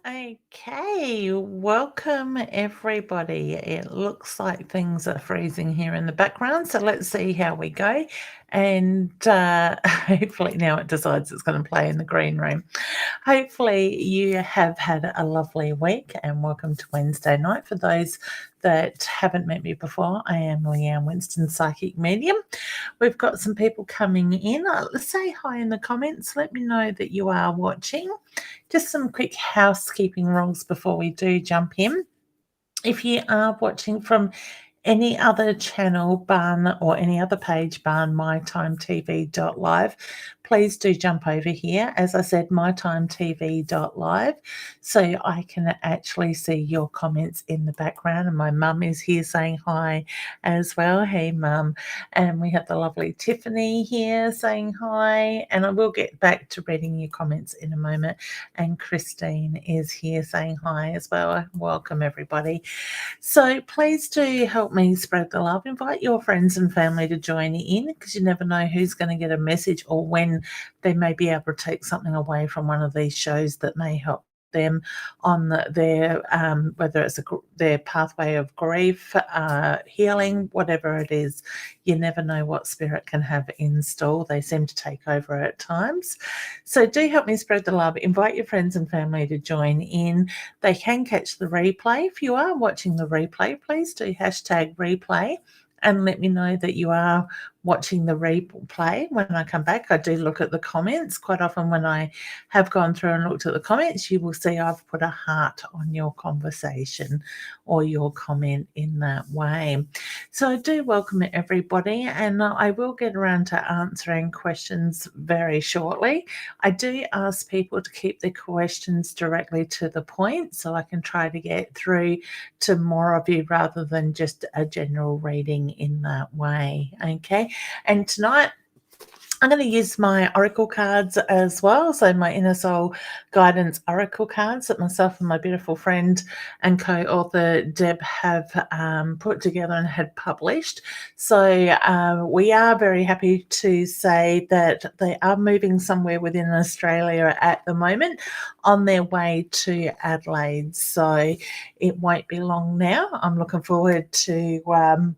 Okay, welcome everybody. It looks like things are freezing here in the background, so let's see how we go. And hopefully now it decides it's going to play in the green room. Hopefully you have had a lovely week, and welcome to Wednesday night. For those that haven't met me before, I am Leanne Winston Psychic Medium. We've got some people coming in. Say hi in the comments. Let me know that you are watching. Just some quick housekeeping rules before we do jump in. If you are watching from any other channel, barn, or any other page, barn mytimetv.live, please do jump over here. As I said, mytimetv.live, so I can actually see your comments in the background. And my mum is here saying hi as well. Hey, mum. And we have the lovely Tiffany here saying hi. And I will get back to reading your comments in a moment. And Christine is here saying hi as well. Welcome, everybody. So please do help me spread the love. Invite your friends and family to join in, because you never know who's going to get a message or when they may be able to take something away from one of these shows that may help them on their whether it's their pathway of grief, healing, whatever it is. You never know what spirit can have in store. They seem to take over at times. So do help me spread the love. Invite your friends and family to join in. They can catch the replay. If you are watching the replay, please do hashtag replay and let me know that you are watching the replay. When I come back, I do look at the comments. Quite often when I have gone through and looked at the comments, you will see I've put a heart on your conversation or your comment in that way. So I do welcome everybody, and I will get around to answering questions very shortly. I do ask people to keep their questions directly to the point, so I can try to get through to more of you rather than just a general reading in that way. Okay, and tonight I'm going to use my oracle cards as well. So my Inner Soul Guidance oracle cards that myself and my beautiful friend and co-author Deb have put together and had published. So we are very happy to say that they are moving somewhere within Australia at the moment on their way to Adelaide. So it won't be long now. I'm looking forward to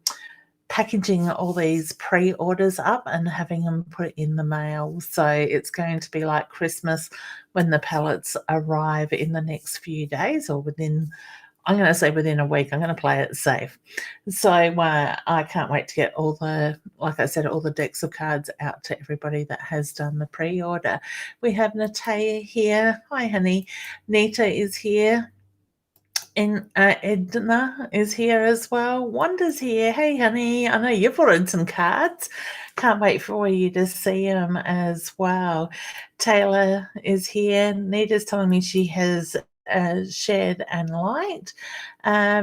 packaging all these pre-orders up and having them put in the mail. So it's going to be like Christmas when the pallets arrive in the next few days, or I'm going to say within a week. I'm going to play it safe. So I can't wait to get like I said, all the decks of cards out to everybody that has done the pre-order. We have Natalia here. Hi, honey. Nita is here. And Edna is here as well. Wanda's here. Hey, honey. I know you've ordered some cards. Can't wait for you to see them as well. Taylor is here. Nita's telling me she has shared and liked.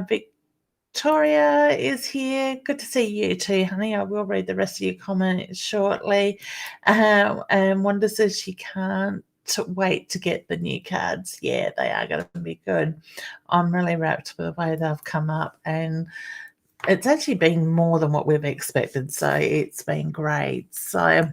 Victoria is here. Good to see you too, honey. I will read the rest of your comments shortly. And Wanda says she can't wait to get the new cards. Yeah, they are going to be good. I'm really wrapped with the way they've come up, and it's actually been more than what we've expected. So it's been great. So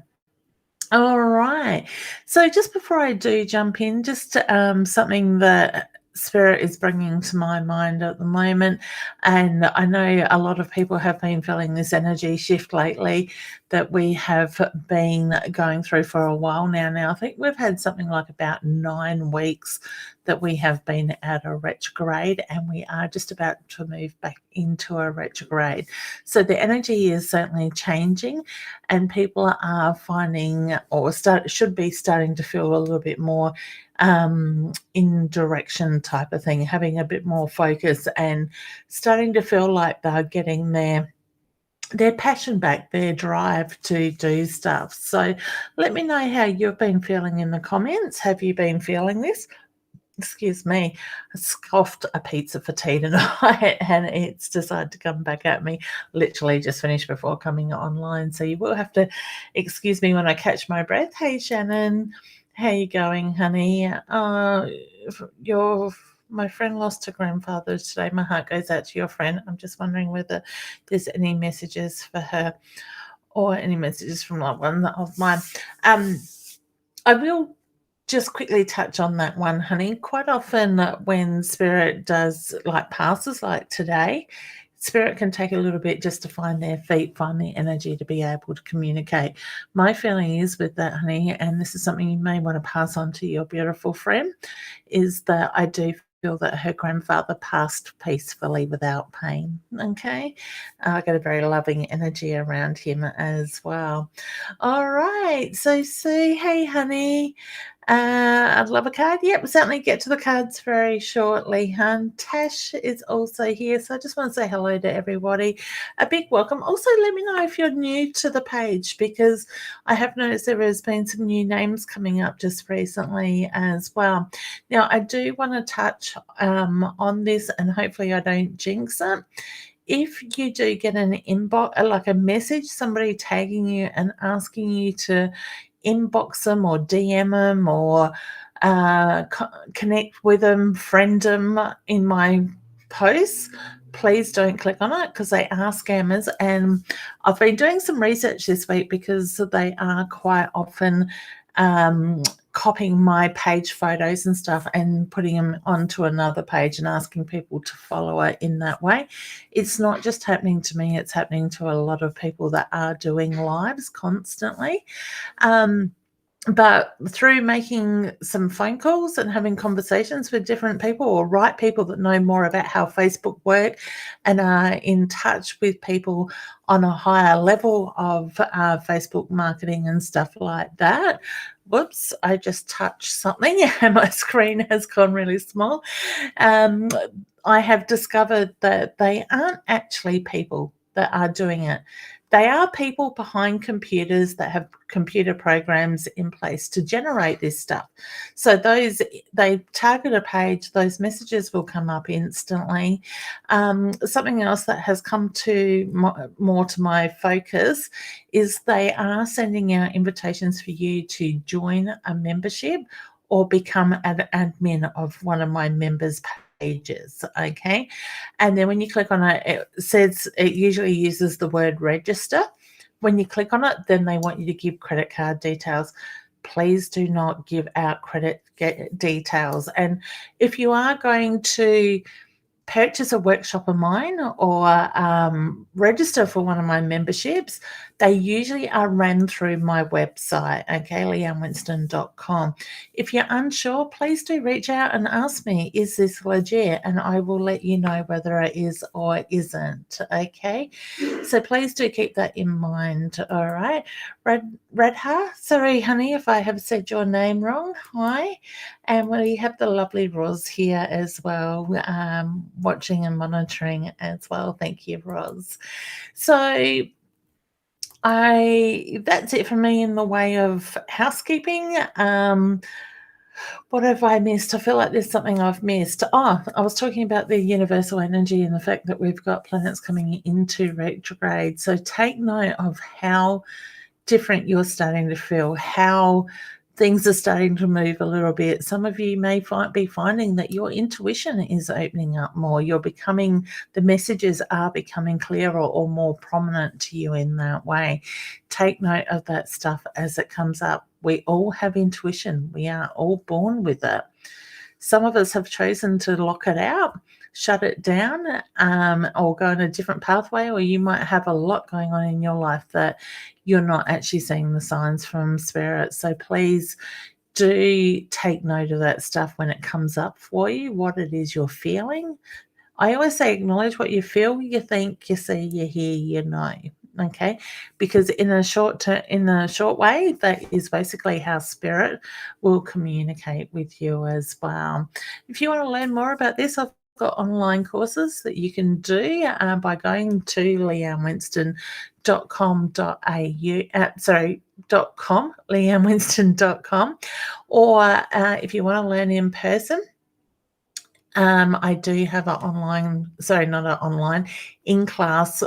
all right. So just before I do jump in, just something that Spirit is bringing to my mind at the moment. And I know a lot of people have been feeling this energy shift lately that we have been going through for a while now. Now, I think we've had something like about 9 weeks that we have been at a retrograde, and we are just about to move back into a retrograde. So the energy is certainly changing, and people are finding or should be starting to feel a little bit more in direction type of thing, having a bit more focus and starting to feel like they're getting their passion back, their drive to do stuff. So let me know how you've been feeling in the comments. Have you been feeling this? Excuse me, I scoffed a pizza for tea tonight and it's decided to come back at me. Literally just finished before coming online. So you will have to excuse me when I catch my breath. Hey, Shannon. How you going, honey? My friend lost her grandfather today. My heart goes out to your friend. I'm just wondering whether there's any messages for her or any messages from loved one of mine. I will just quickly touch on that one, honey. Quite often, when spirit does like passes, like today, spirit can take a little bit just to find their feet, find the energy to be able to communicate. My feeling is with that, honey, and this is something you may want to pass on to your beautiful friend, is that I do feel that her grandfather passed peacefully without pain. Okay. I got a very loving energy around him as well. All right. So, Sue, hey, honey. I'd love a card. Yep, certainly get to the cards very shortly, hun. Tash is also here, so I just want to say hello to everybody. A big welcome. Also, let me know if you're new to the page, because I have noticed there has been some new names coming up just recently as well. Now, I do want to touch on this, and hopefully I don't jinx it. If you do get an inbox, like a message, somebody tagging you and asking you to inbox them or DM them or connect with them, friend them in my posts, please don't click on it, because they are scammers. And I've been doing some research this week, because they are quite often copying my page photos and stuff and putting them onto another page and asking people to follow it in that way. It's not just happening to me, it's happening to a lot of people that are doing lives constantly. But through making some phone calls and having conversations with different people, or right people that know more about how Facebook work and are in touch with people on a higher level of Facebook marketing and stuff like that. Whoops, I just touched something and my screen has gone really small. I have discovered that they aren't actually people that are doing it. They are people behind computers that have computer programs in place to generate this stuff. So they target a page, those messages will come up instantly. Something else that has come to more to my focus is they are sending out invitations for you to join a membership or become an admin of one of my members' pages. Okay. And then when you click on it, it says it usually uses the word register. When you click on it, then they want you to give credit card details. Please do not give out details. And if you are going to purchase a workshop of mine or register for one of my memberships, they usually are ran through my website, okay, leannewinston.com. If you're unsure, please do reach out and ask me, is this legit? And I will let you know whether it is or isn't, okay? So please do keep that in mind, all right? Redha, sorry, honey, if I have said your name wrong. Hi. And we have the lovely Roz here as well, watching and monitoring as well. Thank you, Roz. So that's it for me in the way of housekeeping. What have I missed? I feel like there's something I've missed. Oh, I was talking about the universal energy and the fact that we've got planets coming into retrograde. So take note of how different you're starting to feel, how things are starting to move a little bit. Some of you may be finding that your intuition is opening up more. The messages are becoming clearer or more prominent to you in that way. Take note of that stuff as it comes up. We all have intuition. We are all born with it. Some of us have chosen to lock it out, shut it down, or go in a different pathway, or you might have a lot going on in your life that you're not actually seeing the signs from spirit. So please do take note of that stuff when it comes up for you, what it is you're feeling. I always say acknowledge what you feel, you think, you see, you hear, you know. Okay, because in a short way, that is basically how spirit will communicate with you as well. If you want to learn more about this, I've got online courses that you can do by going to leannewinston.com, or if you want to learn in person, I do have in-class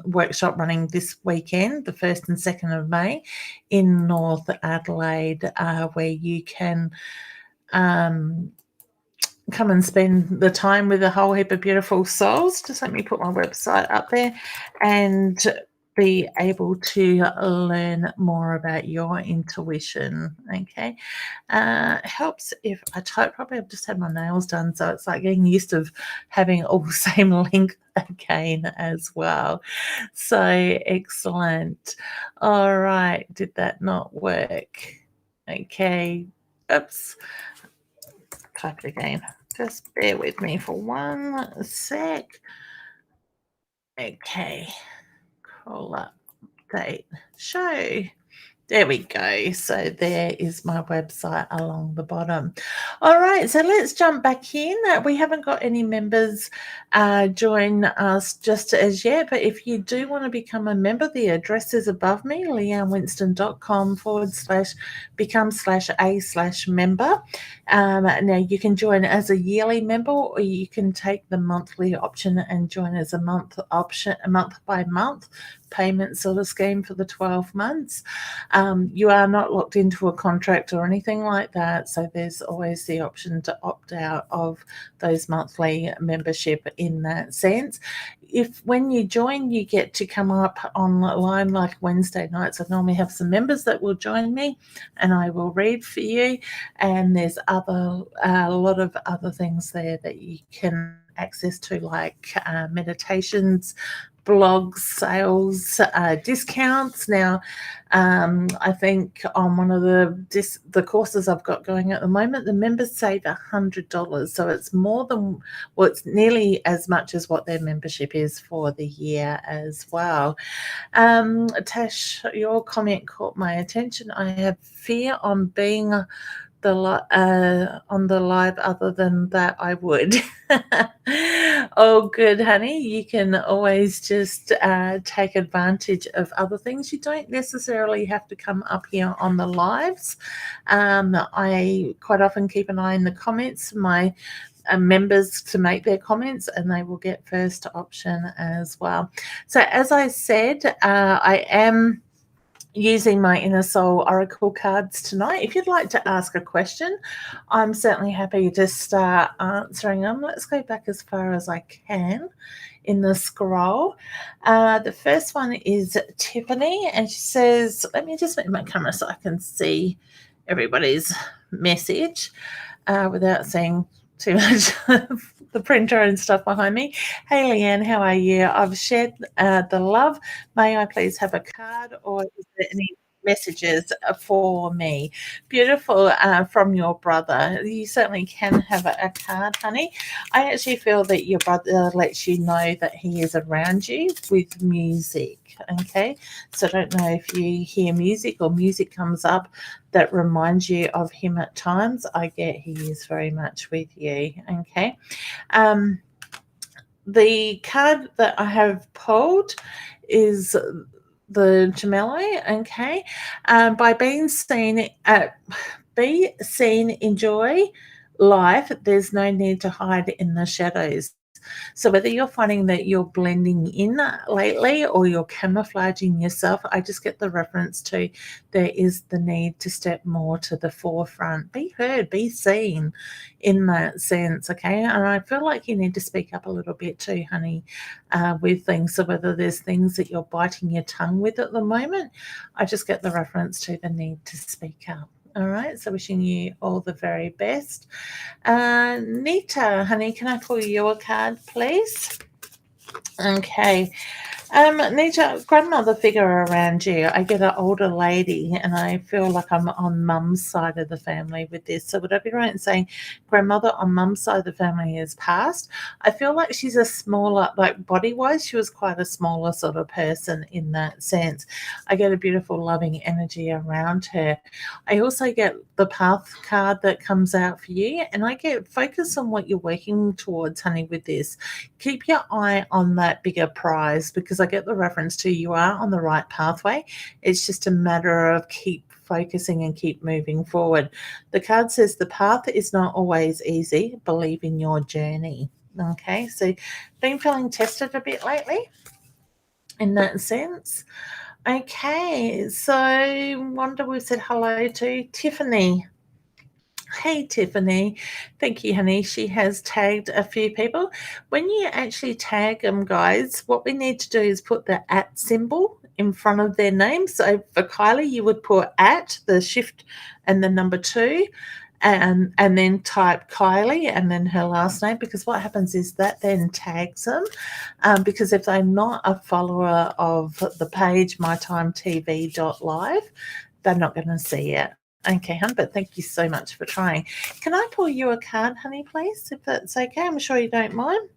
workshop running this weekend, the 1st and 2nd of May in North Adelaide, where you can come and spend the time with a whole heap of beautiful souls. Just let me put my website up there and be able to learn more about your intuition. Okay. Helps if probably I've just had my nails done, so it's like getting used to having all the same length again as well. So excellent. All right. Did that not work? Okay. Oops. Type it again. Just bear with me for one sec. Okay. Call up date show. There we go. So there is my website along the bottom. All right, so let's jump back in. We haven't got any members join us just as yet, but if you do want to become a member, the address is above me, leannewinston.com/become/a/member. Now you can join as a yearly member, or you can take the monthly option and join as a month option, a month by month payment sort of scheme for the 12 months. You are not locked into a contract or anything like that, so there's always the option to opt out of those monthly membership in that sense. If when you join, you get to come up online like Wednesday nights, I normally have some members that will join me and I will read for you. And there's a lot of other things there that you can access to, like meditations, blogs, sales, discounts. Now, I think on one of the courses I've got going at the moment, the members save $100. So it's more than, well, it's nearly as much as what their membership is for the year as well. Tash, your comment caught my attention. I have fear on being on the live. Other than that, I would. Oh, good, honey. You can always just take advantage of other things. You don't necessarily have to come up here on the lives. I quite often keep an eye in the comments, my members to make their comments, and they will get first option as well. So as I said, I am using my Inner Soul Oracle cards tonight. If you'd like to ask a question, I'm certainly happy to start answering them. Let's go back as far as I can in the scroll. The first one is Tiffany, and she says, let me just move my camera so I can see everybody's message without seeing too much of the printer and stuff behind me. Hey, Leanne, how are you? I've shared the love. May I please have a card, or is there any messages for me? Beautiful, from your brother. You certainly can have a card, honey. I actually feel that your brother lets you know that he is around you with music. Okay, so I don't know if you hear music or music comes up that reminds you of him at times. I get he is very much with you. Okay. The card that I have pulled is the Gemelli. Okay. By being seen, be seen, enjoy life. There's no need to hide in the shadows. So whether you're finding that you're blending in lately or you're camouflaging yourself, I just get the reference to there is the need to step more to the forefront. Be heard, be seen in that sense, okay? And I feel like you need to speak up a little bit too, honey, with things. So whether there's things that you're biting your tongue with at the moment, I just get the reference to the need to speak up. All right, so wishing you all the very best. Nita, honey, can I pull you a card, please? Okay. Nita, grandmother figure around you. I get an older lady, and I feel like I'm on mum's side of the family with this. So would I be right in saying grandmother on mum's side of the family is passed? I feel like she's a smaller, like body-wise, she was quite a smaller sort of person in that sense. I get a beautiful loving energy around her. I also get the path card that comes out for you, and I get focus on what you're working towards, honey, with this. Keep your eye on that bigger prize, because I get the reference to you are on the right pathway. It's just a matter of keep focusing and keep moving forward. The card says the path is not always easy. Believe in your journey. Okay, so been feeling tested a bit lately in that sense. Okay, so Wanda, we said hello to Tiffany. Hey, Tiffany. Thank you, honey. She has tagged a few people. When you actually tag them, guys, what we need to do is put the at symbol in front of their name. So for Kylie, you would put at the shift and the number 2 and then type Kylie and then her last name, because what happens is that then tags them, because if they're not a follower of the page mytimetv.live, they're not going to see it. Okay, hun, but thank you so much for trying. Can I pull you a card, honey, please, if that's okay? I'm sure you don't mind.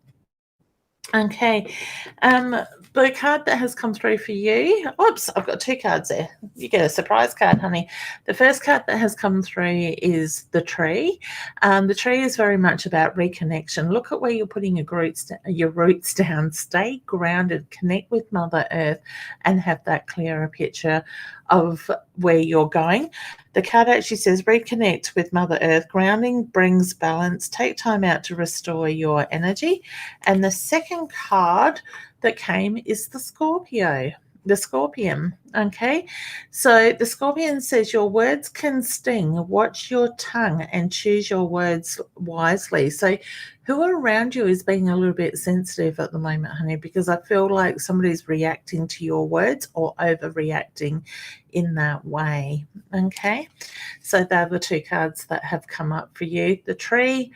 Okay. The card that has come through for you. Oops, I've got 2 cards there. You get a surprise card, honey. The first card that has come through is the tree. The tree is very much about reconnection. Look at where you're putting your roots down. Stay grounded, connect with Mother Earth, and have that clearer picture of where you're going. The card actually says reconnect with Mother Earth. Grounding brings balance. Take time out to restore your energy. And the second card that came is the Scorpion. Okay, so the Scorpion says your words can sting. Watch your tongue and choose your words wisely. So who around you is being a little bit sensitive at the moment, honey? Because I feel like somebody's reacting to your words or overreacting in that way. Okay, so they're the 2 cards that have come up for you. The tree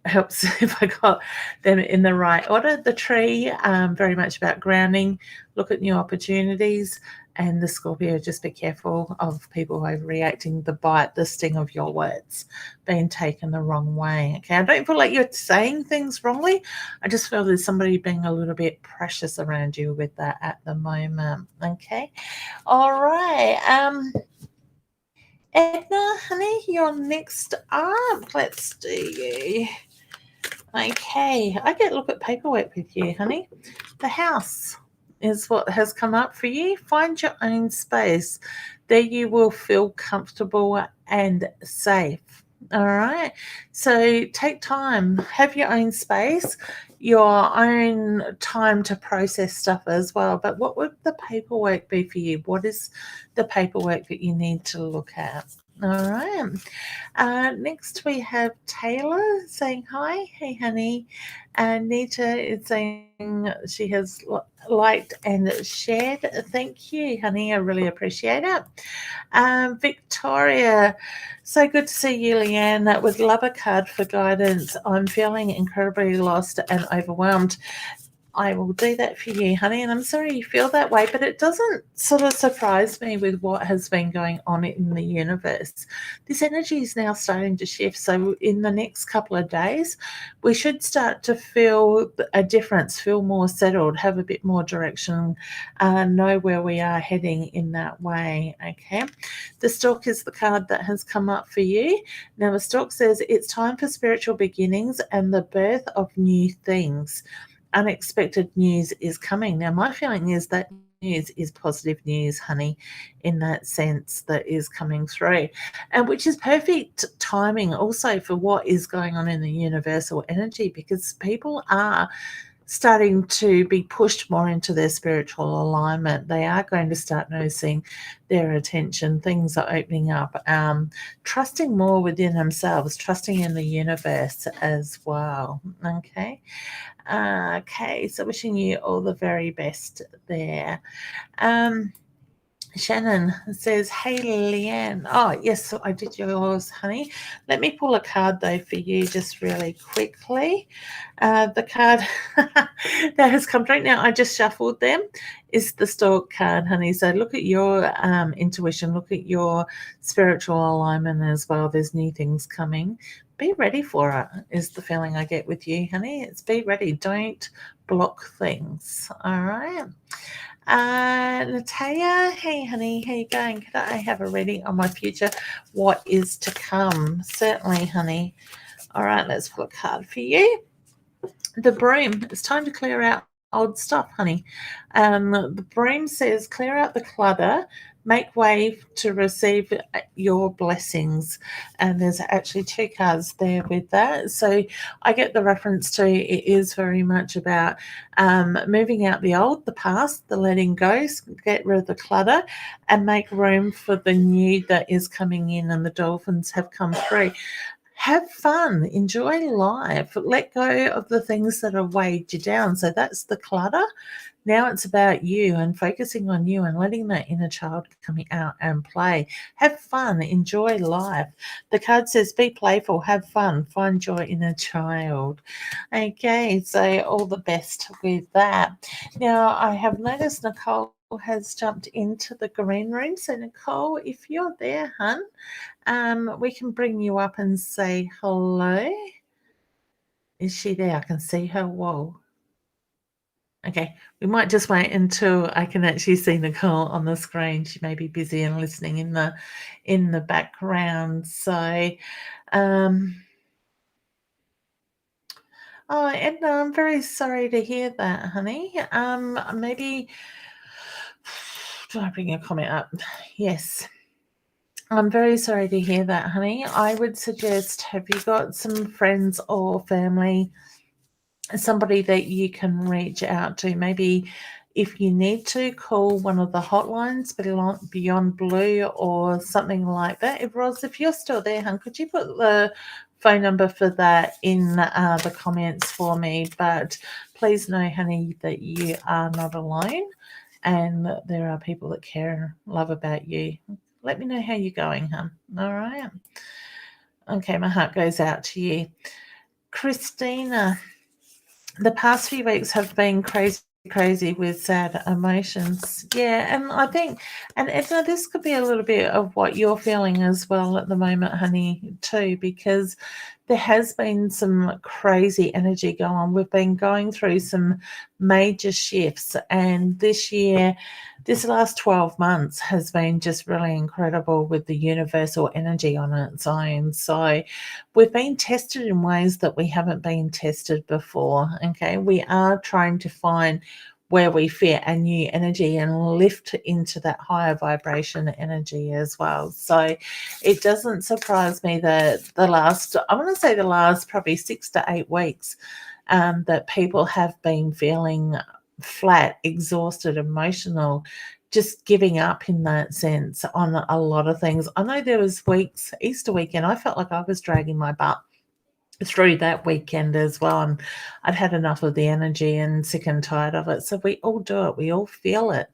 helps if I got them in the right order. The tree, very much about grounding, look at new opportunities, and the Scorpio, just be careful of people overreacting, the bite, the sting of your words being taken the wrong way. Okay, I don't feel like you're saying things wrongly. I just feel there's somebody being a little bit precious around you with that at the moment. Okay, all right. Edna, honey, you're next up. Let's do you. Okay, I get to look at paperwork with you, honey. The house is what has come up for you. Find your own space. There you will feel comfortable and safe. All right. So take time, have your own space, your own time to process stuff as well. But what would the paperwork be for you? What is the paperwork that you need to look at? All right. Next, we have Taylor saying hi. Hey, honey. Nita is saying she has liked and shared. Thank you, honey. I really appreciate it. Victoria, so good to see you, Leanne. Would love a card for guidance. I'm feeling incredibly lost and overwhelmed. I will do that for you, honey, and I'm sorry you feel that way, but it doesn't sort of surprise me with what has been going on in the universe. This energy is now starting to shift, so in the next couple of days, we should start to feel a difference, feel more settled, have a bit more direction, know where we are heading in that way, okay? The Stork is the card that has come up for you. Now, the Stork says it's time for spiritual beginnings and the birth of new things. Unexpected news is coming. Now, my feeling is that news is positive news, honey, in that sense that is coming through, and which is perfect timing also for what is going on in the universal energy, because people are starting to be pushed more into their spiritual alignment. They are going to start noticing their attention. Things are opening up, trusting more within themselves, trusting in the universe as well. Okay, so wishing you all the very best there. Shannon says, hey, Leanne. Oh, yes, so I did yours, honey. Let me pull a card, though, for you just really quickly. The card that has come through, now I just shuffled them, is the Stork card, honey. So look at your intuition, look at your spiritual alignment as well. There's new things coming. Be ready for it, is the feeling I get with you, honey. It's be ready. Don't block things, all right? Natalia, hey honey, how you going? Could I have a reading on my future? What is to come? Certainly, honey. All right, let's pull a card for you. The broom. It's time to clear out old stuff, honey. The broom says clear out the clutter, make way to receive your blessings. And there's actually 2 cards there with that. So I get the reference to it is very much about moving out the old, the past, the letting go, get rid of the clutter and make room for the new that is coming in, and the dolphins have come through. have fun, enjoy life, let go of the things that have weighed you down. So that's the clutter. Now it's about you and focusing on you and letting that inner child come out and play. Have fun, enjoy life. The card says, be playful, have fun, find your inner child. Okay, so all the best with that. Now, I have noticed Nicole has jumped into the green room. So, Nicole, if you're there, hun, we can bring you up and say hello. Is she there? I can see her. Whoa. Okay, we might just wait until I can actually see Nicole on the screen. She may be busy and listening in the background. So, oh, Edna, I'm very sorry to hear that, honey. Maybe do I bring your comment up? Yes. I'm very sorry to hear that, honey. I would suggest, have you got some friends or family, somebody that you can reach out to? Maybe if you need to, call one of the hotlines, Beyond Blue or something like that. If you're still there, hun, could you put the phone number for that in the comments for me? But please know, honey, that you are not alone and there are people that care and love about you. Let me know how you're going, hun. All right. Okay, my heart goes out to you. Christina, the past few weeks have been crazy with sad emotions. Yeah, and I think, and Edna, this could be a little bit of what you're feeling as well at the moment, honey, too, because there has been some crazy energy going on. We've been going through some major shifts, and this last 12 months has been just really incredible with the universal energy on its own. So we've been tested in ways that we haven't been tested before. Okay, we are trying to find where we fit a new energy and lift into that higher vibration energy as well. So it doesn't surprise me that the last probably 6 to 8 weeks that people have been feeling flat, exhausted, emotional, just giving up in that sense on a lot of things. I know there was weeks, Easter weekend, I felt like I was dragging my butt through that weekend as well, and I'd had enough of the energy and sick and tired of it. So we all do it, we all feel it,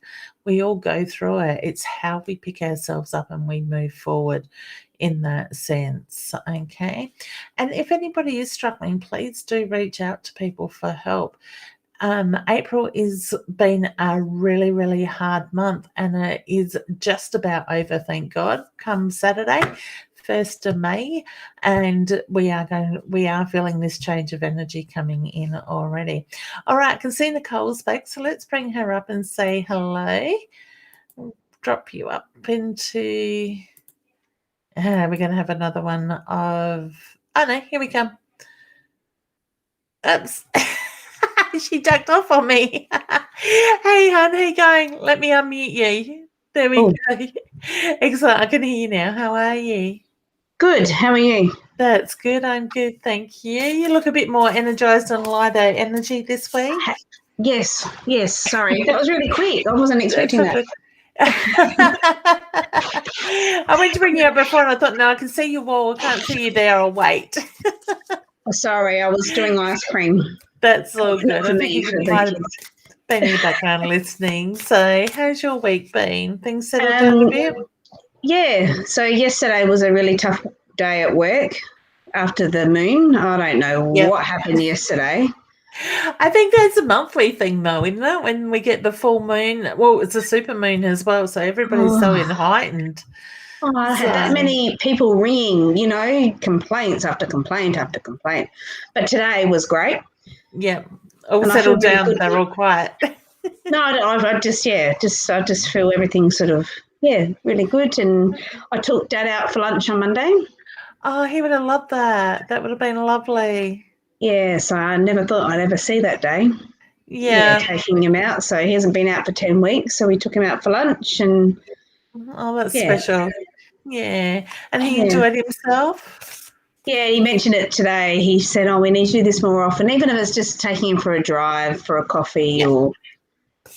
we all go through it. It's how we pick ourselves up and we move forward in that sense. Okay, and if anybody is struggling, please do reach out to people for help. April is been a really, really hard month, and it is just about over, thank God, come Saturday, 1st of May, and we are feeling this change of energy coming in already. All right, I can see Nicole's back, so let's bring her up and say hello. We'll drop you up into we're going to have another one of, oh no, here we come. Oops. She ducked off on me. Hey, hon, how you going? Let me unmute you. There we go. Excellent. I can hear you now. How are you? Good. How are you? That's good. I'm good. Thank you. You look a bit more energized and lighter energy this week. Yes. Sorry. That was really quick. I wasn't expecting that. I went to bring you up before and I thought, no, I can see your wall. I can't see you there. I'll wait. Sorry, I was doing ice cream. That's all good. I think you might have been in the background listening. So how's your week been? Things settled down a bit? Yeah. So yesterday was a really tough day at work after the moon. I don't know what happened yesterday. I think that's a monthly thing though, isn't it? When we get the full moon. Well, it's a super moon as well, so everybody's so heightened. Oh, I had that many people ringing, complaints after complaint after complaint. But today was great. Yeah. All settled down, they're all quiet. No, I just feel everything sort of, really good. And I took Dad out for lunch on Monday. Oh, he would have loved that. That would have been lovely. Yeah, so I never thought I'd ever see that day. Yeah. Taking him out. So he hasn't been out for 10 weeks. So we took him out for lunch and. Oh, that's special. Yeah. And he enjoyed himself? Yeah, he mentioned it today. He said, we need to do this more often, even if it's just taking him for a drive, for a coffee or,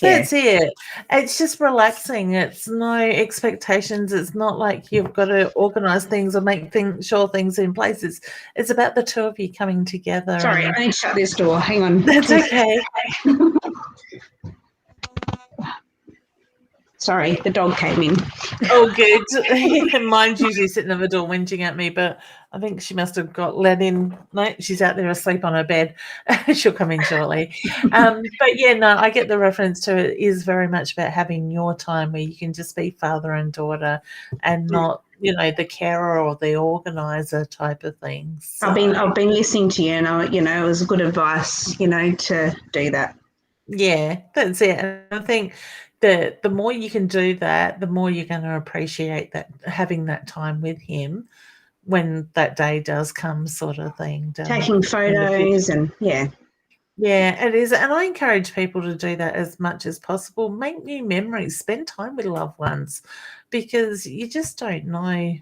That's it. It's just relaxing. It's no expectations. It's not like you've got to organise things or make sure things in place. It's about the two of you coming together. Sorry, I need to shut this door. Hang on. That's okay. Sorry, the dog came in. Oh, good. Mine's usually sitting at the door whinging at me, but I think she must have got let in. No, she's out there asleep on her bed. She'll come in shortly. But yeah, no, I get the reference to it is very much about having your time where you can just be father and daughter and not, the carer or the organizer type of thing. So, I've been listening to you, and it was good advice, to do that. Yeah, that's it. And I think the more you can do that, the more you're going to appreciate that having that time with him when that day does come, sort of thing. Taking photos and yeah, it is. And I encourage people to do that as much as possible. Make new memories, spend time with loved ones, because you just don't know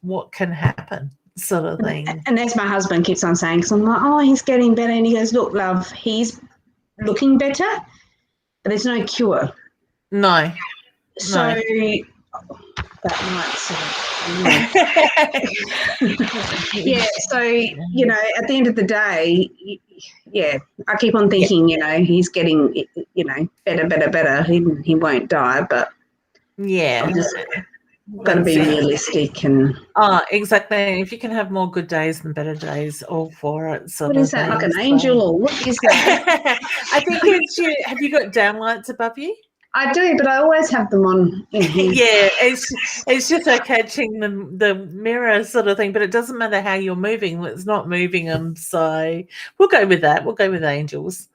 what can happen, sort of thing. And as my husband keeps on saying, because I'm like, oh, he's getting better, and he goes, look, love, he's looking better, but there's no cure. No. So that might yeah, so at the end of the day, I keep on thinking, he's getting better. He won't die, but yeah, just got to be realistic. And exactly. If you can have more good days than better days, all for it. What is that, like an angel, or what is that? I think it's you. Have you got downlights above you? I do, but I always have them on in here. Yeah, it's just catching the mirror sort of thing, but it doesn't matter how you're moving. It's not moving them, so we'll go with that. We'll go with angels.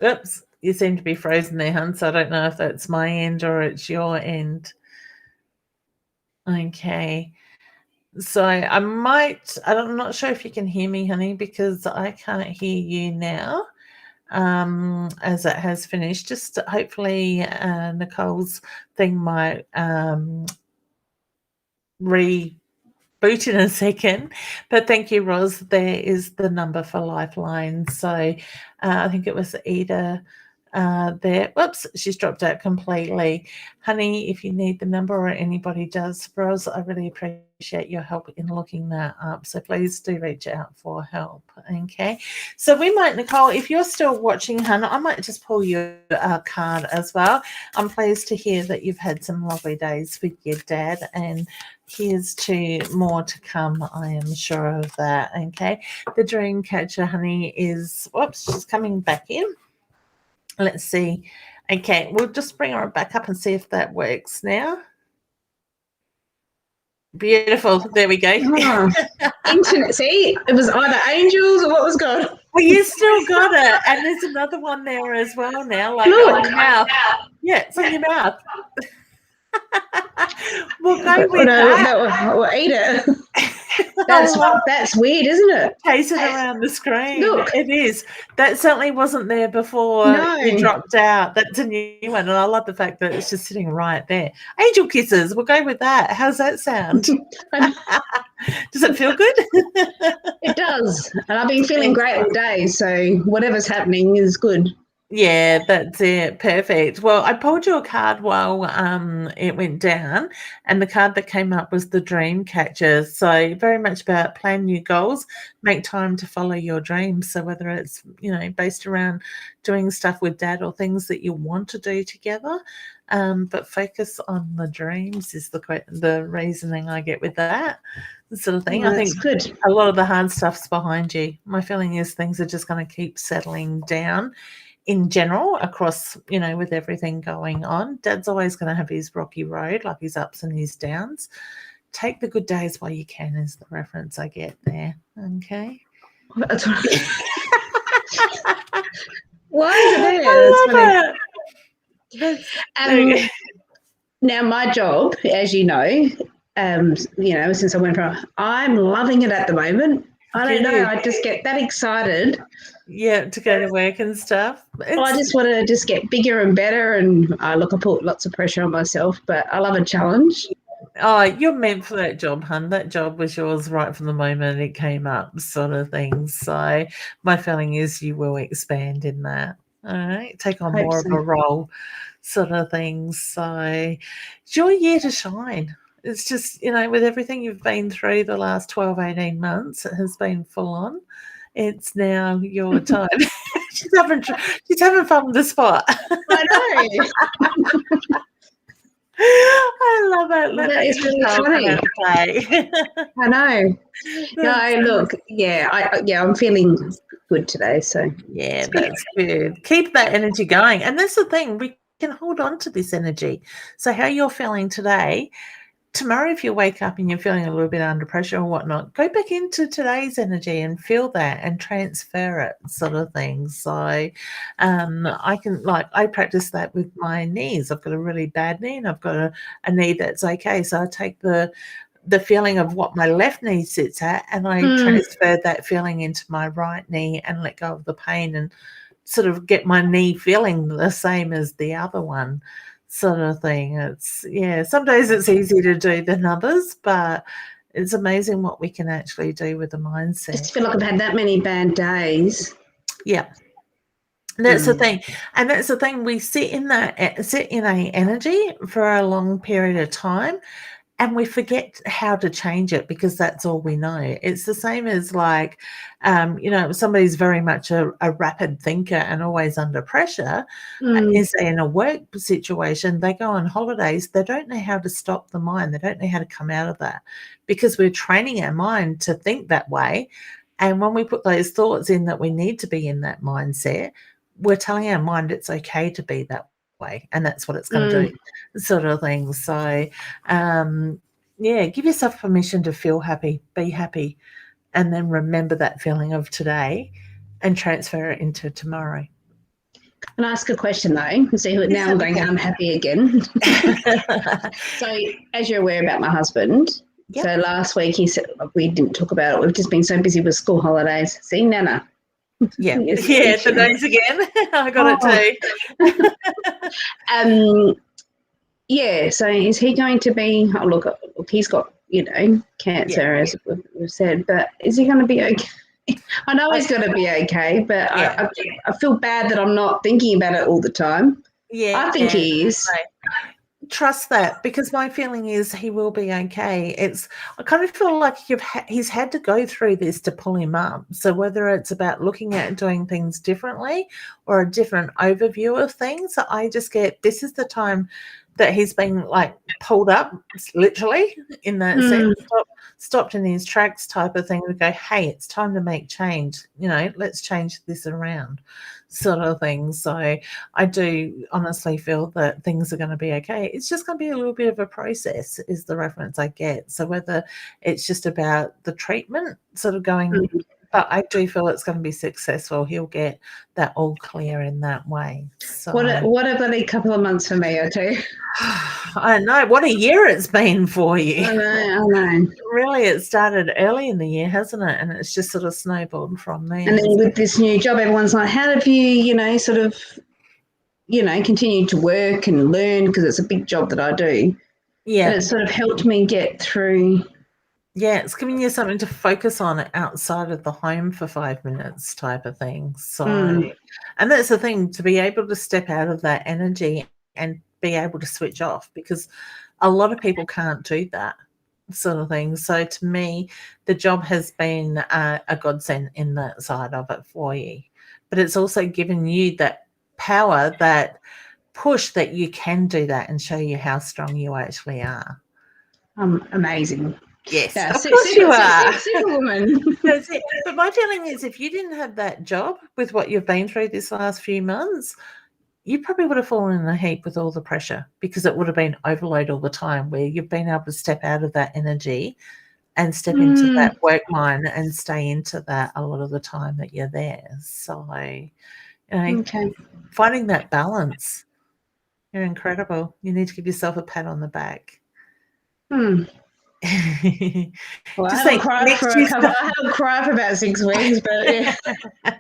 Oops, you seem to be frozen there, hun, so I don't know if that's my end or it's your end. Okay. So I'm not sure if you can hear me, honey, because I can't hear you now. As it has finished. Just hopefully Nicole's thing might reboot in a second. But thank you, Ros. There is the number for Lifeline. So I think it was Ada there. Whoops, she's dropped out completely. Honey, if you need the number or anybody does, Ros, I really appreciate your help in looking that up. So please do reach out for help. Okay. So we might, Nicole, if you're still watching, hun, I might just pull your card as well. I'm pleased to hear that you've had some lovely days with your dad, and here's to more to come. I am sure of that. Okay. The dream catcher, honey, is, whoops, she's coming back in. Let's see. Okay, we'll just bring her back up and see if that works now. Beautiful. There we go. Internet. See, it was either angels or what was going on. Well, you still got it. And there's another one there as well now, like on your mouth. Yeah, it's on your mouth. We'll go with that. We'll eat it. That's weird, isn't it? Chasing around the screen. Look. It is. That certainly wasn't there before you dropped out. That's a new one. And I love the fact that it's just sitting right there. Angel kisses. We'll go with that. How's that sound? Does it feel good? It does. And I've been feeling great all day. So whatever's happening is good. Yeah, that's it. Perfect. Well, I pulled your card while it went down, and the card that came up was the dream catcher. So very much about plan new goals, make time to follow your dreams. So whether it's, based around doing stuff with dad or things that you want to do together, but focus on the dreams is the reasoning I get with that sort of thing. I think good. A lot of the hard stuff's behind you. My feeling is things are just going to keep settling down. In general, across, with everything going on, Dad's always going to have his rocky road, like his ups and his downs. Take the good days while you can is the reference I get there. Okay. That's what Why is it there? That's funny. Now, my job, as you know, since I went from, I'm loving it at the moment. I don't know. I just get that excited. Yeah, to go to work and stuff. I just want to just get bigger and better. And I put lots of pressure on myself, but I love a challenge. Oh, you're meant for that job, hun. That job was yours right from the moment it came up, sort of thing. So my feeling is you will expand in that. All right, take on Hope more so. of a role, sort of thing. So it's your year to shine. It's just, with everything you've been through the last 12, 18 months, it has been full on. It's now your time. she's having fun with the spot. I know. I love it. Well, that is really funny. I know. No, look, I'm feeling good today. So yeah, that's good. Keep that energy going. And that's the thing, we can hold on to this energy. So how you're feeling today, tomorrow, if you wake up and you're feeling a little bit under pressure or whatnot, go back into today's energy and feel that and transfer it, sort of thing. So I practice that with my knees. I've got a really bad knee and I've got a knee that's okay. So I take the feeling of what my left knee sits at and I transfer that feeling into my right knee and let go of the pain and sort of get my knee feeling the same as the other one, sort of thing. Some days it's easier to do than others, but it's amazing what we can actually do with the mindset. Just feel like I've had that many bad days. Yeah. That's the thing. And that's the thing. We sit in a energy for a long period of time and we forget how to change it because that's all we know. It's the same as like, somebody's very much a rapid thinker and always under pressure. Is in a work situation, they go on holidays, they don't know how to stop the mind. They don't know how to come out of that because we're training our mind to think that way. And when we put those thoughts in that we need to be in that mindset, we're telling our mind it's okay to be that way and that's what it's going to do, sort of thing. So give yourself permission to feel happy, be happy, and then remember that feeling of today and transfer it into tomorrow. Can I ask a question though? See, now I'm going unhappy again. So as you're aware about my husband, so last week he said we didn't talk about it, we've just been so busy with school holidays. See, Nana. Yeah, the names again. I got it too. So is he going to be, look, he's got, cancer, as we've said, but is he going to be okay? I know he's going to be okay, but I feel bad that I'm not thinking about it all the time. Yeah, I think he is. Right. Trust that, because my feeling is he will be okay. I kind of feel like he's had to go through this to pull him up. So whether it's about looking at doing things differently or a different overview of things, I just get this is the time that he's been like pulled up, literally, in that sense, stopped in his tracks type of thing. We go, hey, it's time to make change. Let's change this around, sort of thing. So I do honestly feel that things are going to be okay. It's just going to be a little bit of a process is the reference I get. So whether it's just about the treatment sort of going, but I do feel it's going to be successful. He'll get that all clear in that way. So what a bloody couple of months for me, I tell you. I know. What a year it's been for you. I know. Really, it started early in the year, hasn't it? And it's just sort of snowballed from there. And then with this new job, everyone's like, how have you, continued to work and learn, because it's a big job that I do. Yeah. And it sort of helped me get through. Yeah, it's giving you something to focus on outside of the home for 5 minutes type of thing. So, and that's the thing, to be able to step out of that energy and be able to switch off, because a lot of people can't do that sort of thing. So to me, the job has been a godsend in that side of it for you. But it's also given you that power, that push that you can do that and show you how strong you actually are. Amazing. Yes, of course you are. Superwoman. That's it. But my feeling is if you didn't have that job with what you've been through this last few months, you probably would have fallen in a heap with all the pressure, because it would have been overload all the time, where you've been able to step out of that energy and step into that work mind and stay into that a lot of the time that you're there. So, finding that balance, you're incredible. You need to give yourself a pat on the back. Well, I haven't cried for about 6 weeks, but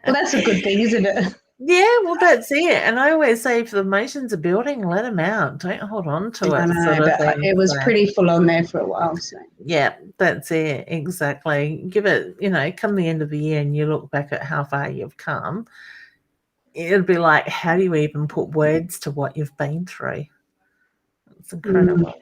well, that's a good thing, isn't it? Yeah, well, that's it. And I always say, if the emotions are building, let them out. Don't hold on to it. I know, but it was pretty full on there for a while. So. Yeah, that's it. Exactly. Give it, come the end of the year and you look back at how far you've come, it'd be like, how do you even put words to what you've been through? It's incredible.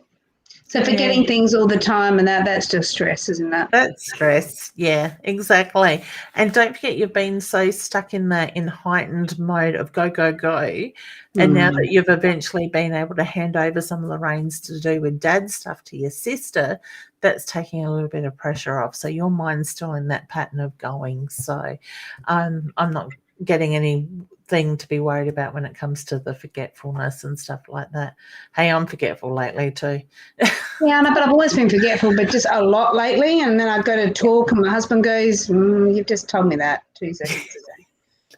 So forgetting things all the time and that's just stress, isn't it? That's stress. Yeah, exactly. And don't forget, you've been so stuck in that heightened mode of go, go, go. And now that you've eventually been able to hand over some of the reins to do with dad's stuff to your sister, that's taking a little bit of pressure off. So your mind's still in that pattern of going. So I'm not getting anything to be worried about when it comes to the forgetfulness and stuff like that. Hey, I'm forgetful lately too. Yeah, no, but I've always been forgetful, but just a lot lately. And then I go to talk and my husband goes, you've just told me that 2 seconds ago.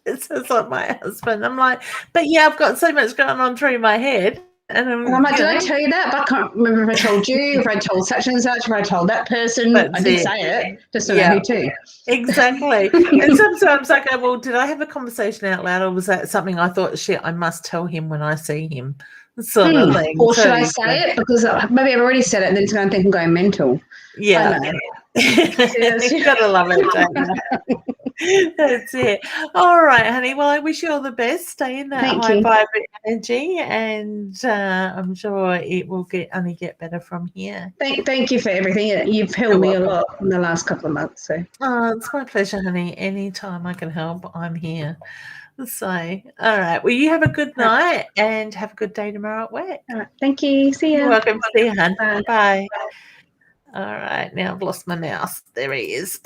It sounds like my husband. I'm like, but yeah, I've got so much going on through my head. And I'm like, did I tell you that? But I can't remember if I told you, if I told such and such, if I told that person. I did say it, just to know who to. Exactly. And sometimes I go, well, did I have a conversation out loud, or was that something I thought, shit, I must tell him when I see him, sort of thing. Or should I say it? Because maybe I've already said it and then he's going to think I'm going mental. Yeah. You've got to love it, don't you? That's it. All right, honey. Well, I wish you all the best. Stay in that high vibe energy, and I'm sure it will only get better from here. Thank you for everything. You've helped me a lot in the last couple of months. So. Oh, it's my pleasure, honey. Anytime I can help, I'm here. So, all right. Well, you have a good night and have a good day tomorrow at work. All right. Thank you. See you. You're welcome. See you, hon. Bye. All right, now I've lost my mouse. There he is.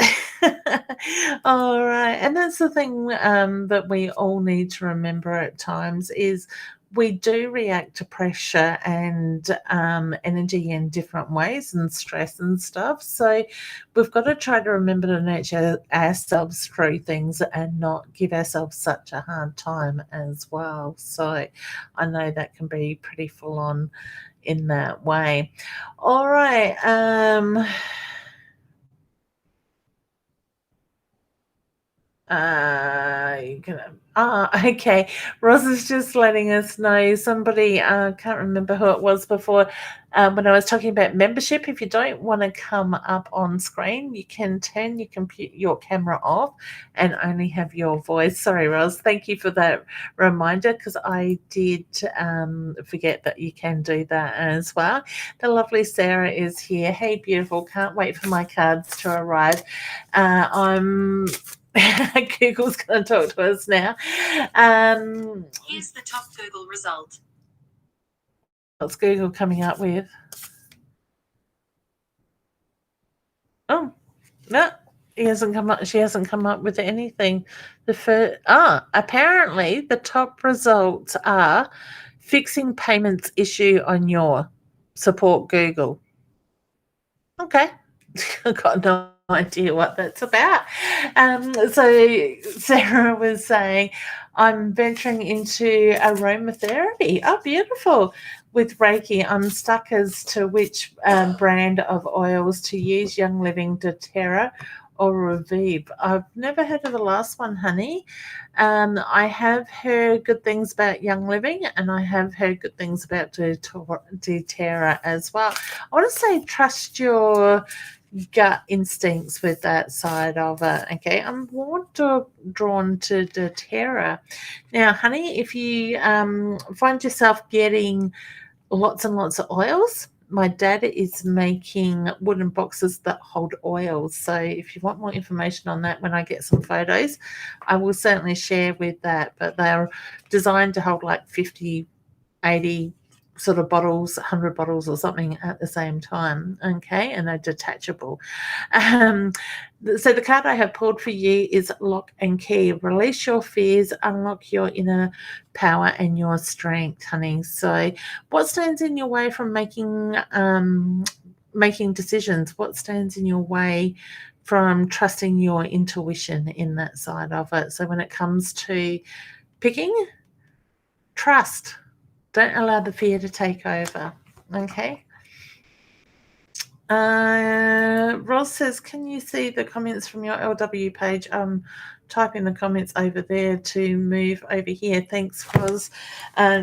All right, and that's the thing that we all need to remember at times is we do react to pressure and energy in different ways and stress and stuff. So we've got to try to remember to nurture ourselves through things and not give ourselves such a hard time as well. So I know that can be pretty full on in that way. All right. Okay. Ross is just letting us know somebody, can't remember who it was before, when I was talking about membership. If you don't want to come up on screen, you can turn your camera off and only have your voice. Sorry, Ross. Thank you for that reminder, because I did forget that you can do that as well. The lovely Sarah is here. Hey, beautiful. Can't wait for my cards to arrive. Google's going to talk to us now. Here's the top Google result. What's Google coming up with? Oh, no, he hasn't come up. She hasn't come up with anything. Apparently the top results are fixing payments issue on your support Google. Okay. I've got no idea what that's about. So Sarah was saying, I'm venturing into aromatherapy. Oh, beautiful. With Reiki, I'm stuck as to which brand of oils to use, Young Living, doTERRA, or Revive. I've never heard of the last one, honey. I have heard good things about Young Living, and I have heard good things about doTERRA as well. I want to say trust your gut instincts with that side of it. Okay, I'm more drawn to doTERRA. Now, honey, if you find yourself getting lots and lots of oils, my dad is making wooden boxes that hold oils. So if you want more information on that, when I get some photos, I will certainly share with that. But they're designed to hold like 50, 80 sort of bottles, 100 bottles or something at the same time. Okay, and they're detachable. So the card I have pulled for you is Lock and Key. Release your fears, unlock your inner power and your strength, honey. So what stands in your way from making decisions? What stands in your way from trusting your intuition in that side of it? So when it comes to picking, trust. Don't allow the fear to take over. Okay. Ross says, can you see the comments from your LW page? Type in the comments over there to move over here. Thanks, Ross.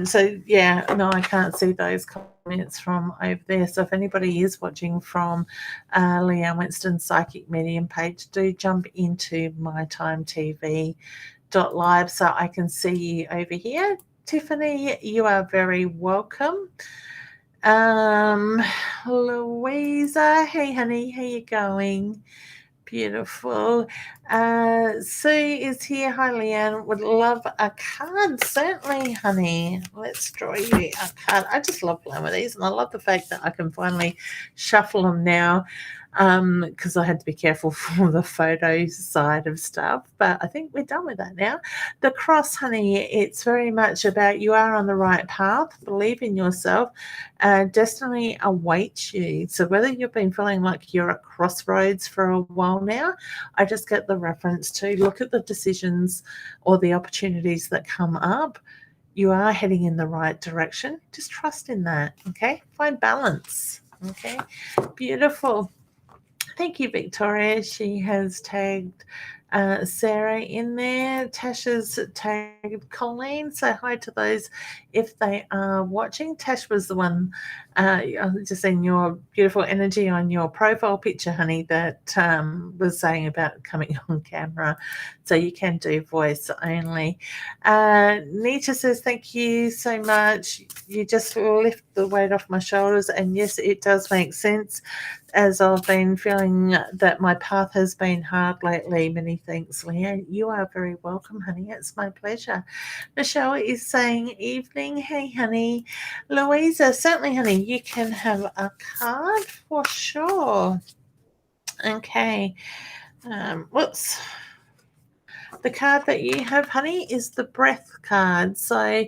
So, yeah, no, I can't see those comments from over there. So if anybody is watching from Leanne Winston Psychic Medium page, do jump into My Time TV facebook.live so I can see you over here. Tiffany, you are very welcome. Louisa, hey honey, how you going? Beautiful. Sue is here. Hi, Leanne. Would love a card. Certainly, honey. Let's draw you a card. I just love playing with these, and I love the fact that I can finally shuffle them now because I had to be careful for the photo side of stuff. But I think we're done with that now. The cross, honey, it's very much about you are on the right path. Believe in yourself. Destiny awaits you. So whether you've been feeling like you're at crossroads for a while now, I just get the reference to look at the decisions or the opportunities that come up. You are heading in the right direction. Just trust in that, okay? Find balance, okay? Beautiful. Thank you, Victoria. She has tagged Sarah in there. Tasha's tagged Colleen. Say hi to those if they are watching. Tash was the one just seeing your beautiful energy on your profile picture, honey, that was saying about coming on camera. So you can do voice only. Nietzsche says, thank you so much. You just lift the weight off my shoulders. And yes, it does make sense. As I've been feeling that my path has been hard lately. Many thanks, Leanne. You are very welcome, honey. It's my pleasure. Michelle is saying, evening. Hey, honey. Louisa, certainly, honey, you can have a card for sure. Okay. Whoops. The card that you have, honey, is the breath card. So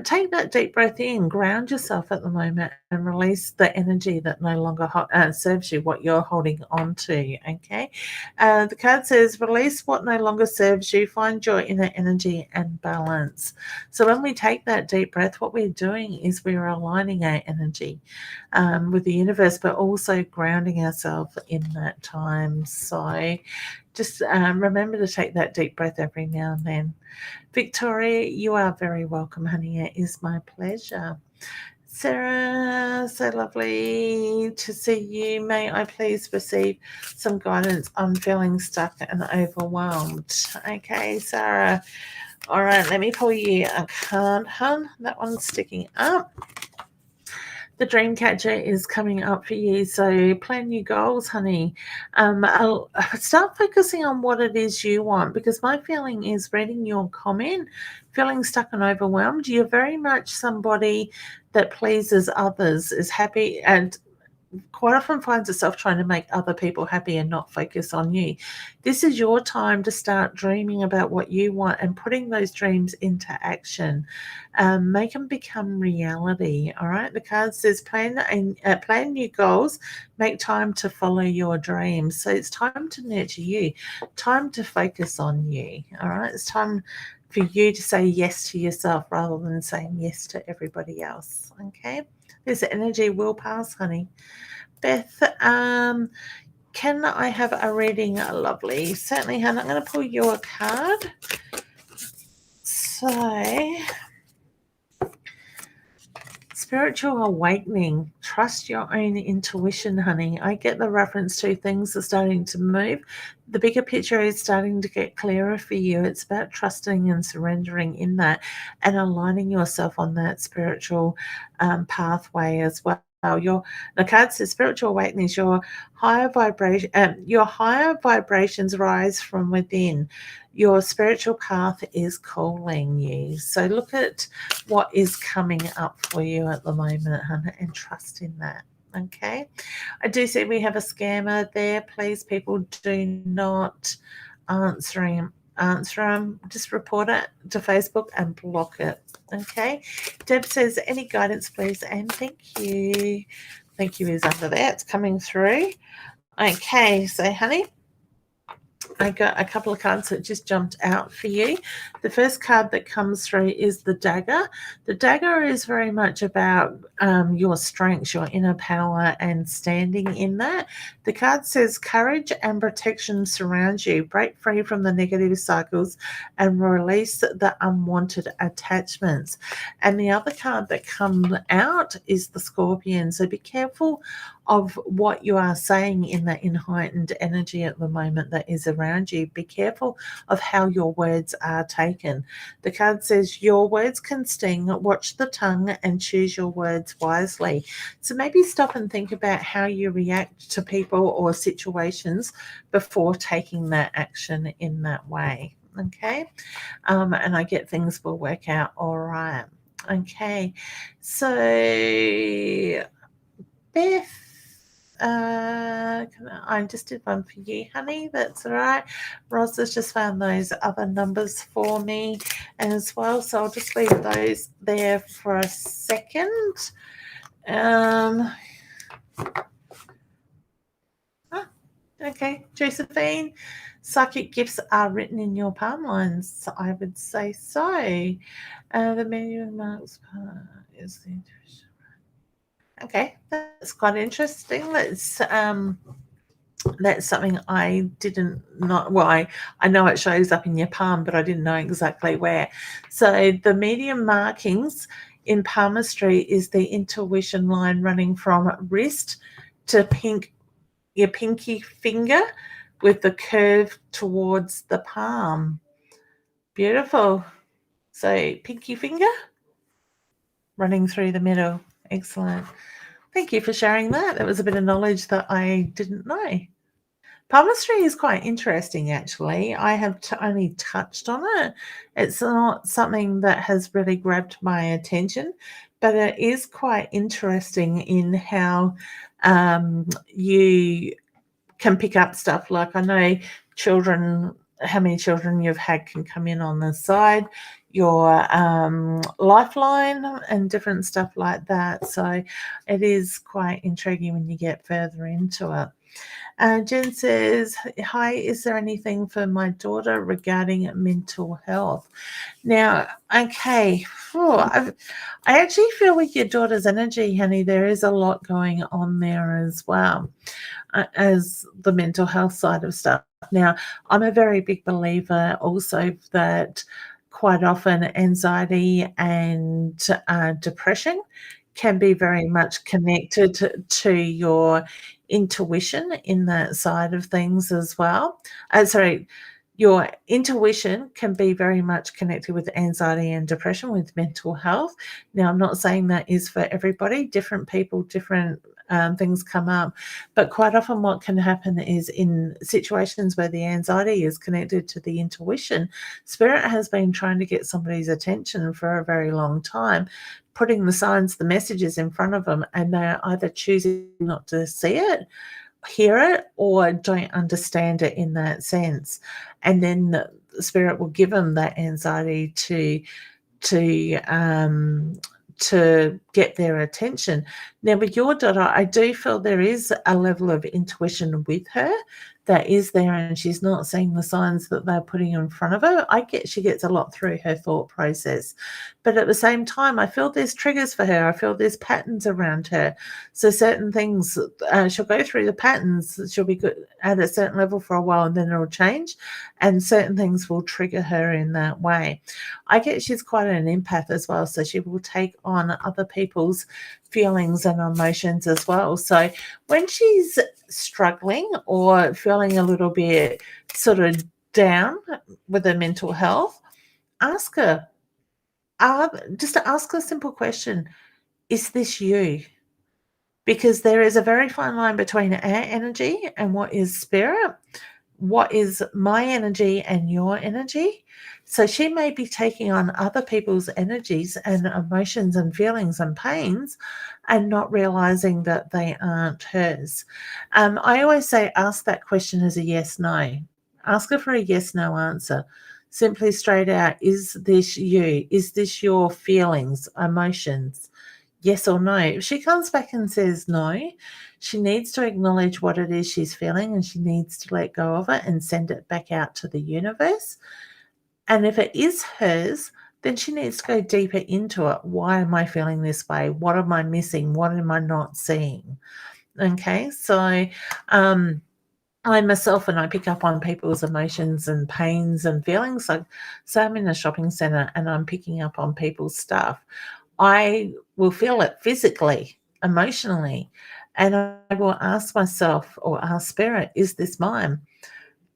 take that deep breath in, ground yourself at the moment, and release the energy that no longer serves you, what you're holding on to, okay? The card says, release what no longer serves you, find your inner energy and balance. So when we take that deep breath, what we're doing is we're aligning our energy with the universe, but also grounding ourselves in that time. So just remember to take that deep breath every now and then. Victoria, you are very welcome, honey. It is my pleasure. Sarah, so lovely to see you. May I please receive some guidance? I'm feeling stuck and overwhelmed. Okay, Sarah. All right, let me pull you a card, hun. That one's sticking up. The dream catcher is coming up for you, so plan new goals, honey. I'll start focusing on what it is you want, because my feeling is, reading your comment, feeling stuck and overwhelmed, you're very much somebody that pleases others, is happy, and quite often finds herself trying to make other people happy and not focus on you. This is your time to start dreaming about what you want and putting those dreams into action. Make them become reality. All right. The card says plan new goals, make time to follow your dreams. So it's time to nurture you, time to focus on you. All right. It's time for you to say yes to yourself rather than saying yes to everybody else. Okay. This energy will pass, honey. Beth, can I have a reading? Lovely. Certainly, honey. I'm going to pull you a card. So, spiritual awakening. Trust your own intuition, honey. I get the reference to things are starting to move. The bigger picture is starting to get clearer for you. It's about trusting and surrendering in that and aligning yourself on that spiritual pathway as well. The card says spiritual awakening is your higher vibrations rise from within. Your spiritual path is calling you. So look at what is coming up for you at the moment, honey, and trust in that. Okay. I do see we have a scammer there. Please, people, do not answer him. Just report it to Facebook and block it. Okay. Deb says, any guidance, please, and thank you. Thank you is under there. It's coming through. Okay. So, honey, I got a couple of cards that just jumped out for you. The first card that comes through is the dagger. The dagger is very much about your strengths, your inner power, and standing in that. The card says courage and protection surrounds you. Break free from the negative cycles and release the unwanted attachments. And the other card that comes out is the scorpion. So be careful of what you are saying in that heightened energy at the moment that is around you. Be careful of how your words are taken. The card says your words can sting. Watch the tongue and choose your words wisely. So maybe stop and think about how you react to people or situations before taking that action in that way. Okay. And I get things will work out all right. Okay. So Beth, I just did one for you, honey. That's all right. Roz has just found those other numbers for me as well. So I'll just leave those there for a second. Okay, Josephine, psychic gifts are written in your palm lines. I would say so. The medium marks part is the intuition. Okay, that's quite interesting. That's something I didn't not. Well, I know it shows up in your palm, but I didn't know exactly where. So the medium markings in palmistry is the intuition line running from wrist to your pinky finger with the curve towards the palm. Beautiful. So pinky finger running through the middle. Excellent. Thank you for sharing that. That was a bit of knowledge that I didn't know. Palmistry is quite interesting, actually. I have only touched on it. It's not something that has really grabbed my attention, but it is quite interesting in how you can pick up stuff. Like I know children, how many children you've had can come in on the side, your lifeline and different stuff like that. So it is quite intriguing when you get further into it. Jen says, hi, is there anything for my daughter regarding mental health? Now, okay, I actually feel with your daughter's energy, honey, there is a lot going on there as well as the mental health side of stuff. Now, I'm a very big believer also that quite often anxiety and depression can be very much connected to your intuition in that side of things as well. Your intuition can be very much connected with anxiety and depression, with mental health. Now, I'm not saying that is for everybody. Different people, different things come up. But quite often what can happen is in situations where the anxiety is connected to the intuition, Spirit has been trying to get somebody's attention for a very long time, putting the signs, the messages in front of them, and they're either choosing not to see it, hear it, or don't understand it in that sense. And then the Spirit will give them that anxiety to get their attention. Now, with your daughter, I do feel there is a level of intuition with her that is there, and she's not seeing the signs that they're putting in front of her. She gets a lot through her thought process. But at the same time, I feel there's triggers for her. I feel there's patterns around her. So certain things, she'll go through the patterns. She'll be good at a certain level for a while, and then it'll change. And certain things will trigger her in that way. I get she's quite an empath as well, so she will take on other people's feelings and emotions as well. So when she's struggling or feeling a little bit sort of down with her mental health, ask her. Just to ask a simple question, is this you? Because there is a very fine line between our energy and what is spirit, what is my energy and your energy. So she may be taking on other people's energies and emotions and feelings and pains and not realizing that they aren't hers. I always say ask that question as a yes-no. Ask her for a yes-no answer. Simply straight out, is this you? Is this your feelings, emotions? Yes or no? If she comes back and says no, she needs to acknowledge what it is she's feeling, and she needs to let go of it and send it back out to the universe. And if it is hers, then she needs to go deeper into it. Why am I feeling this way? What am I missing? What am I not seeing? Okay, so I myself, and I pick up on people's emotions and pains and feelings. So I'm in a shopping centre and I'm picking up on people's stuff. I will feel it physically, emotionally, And I will ask myself or ask Spirit, is this mine?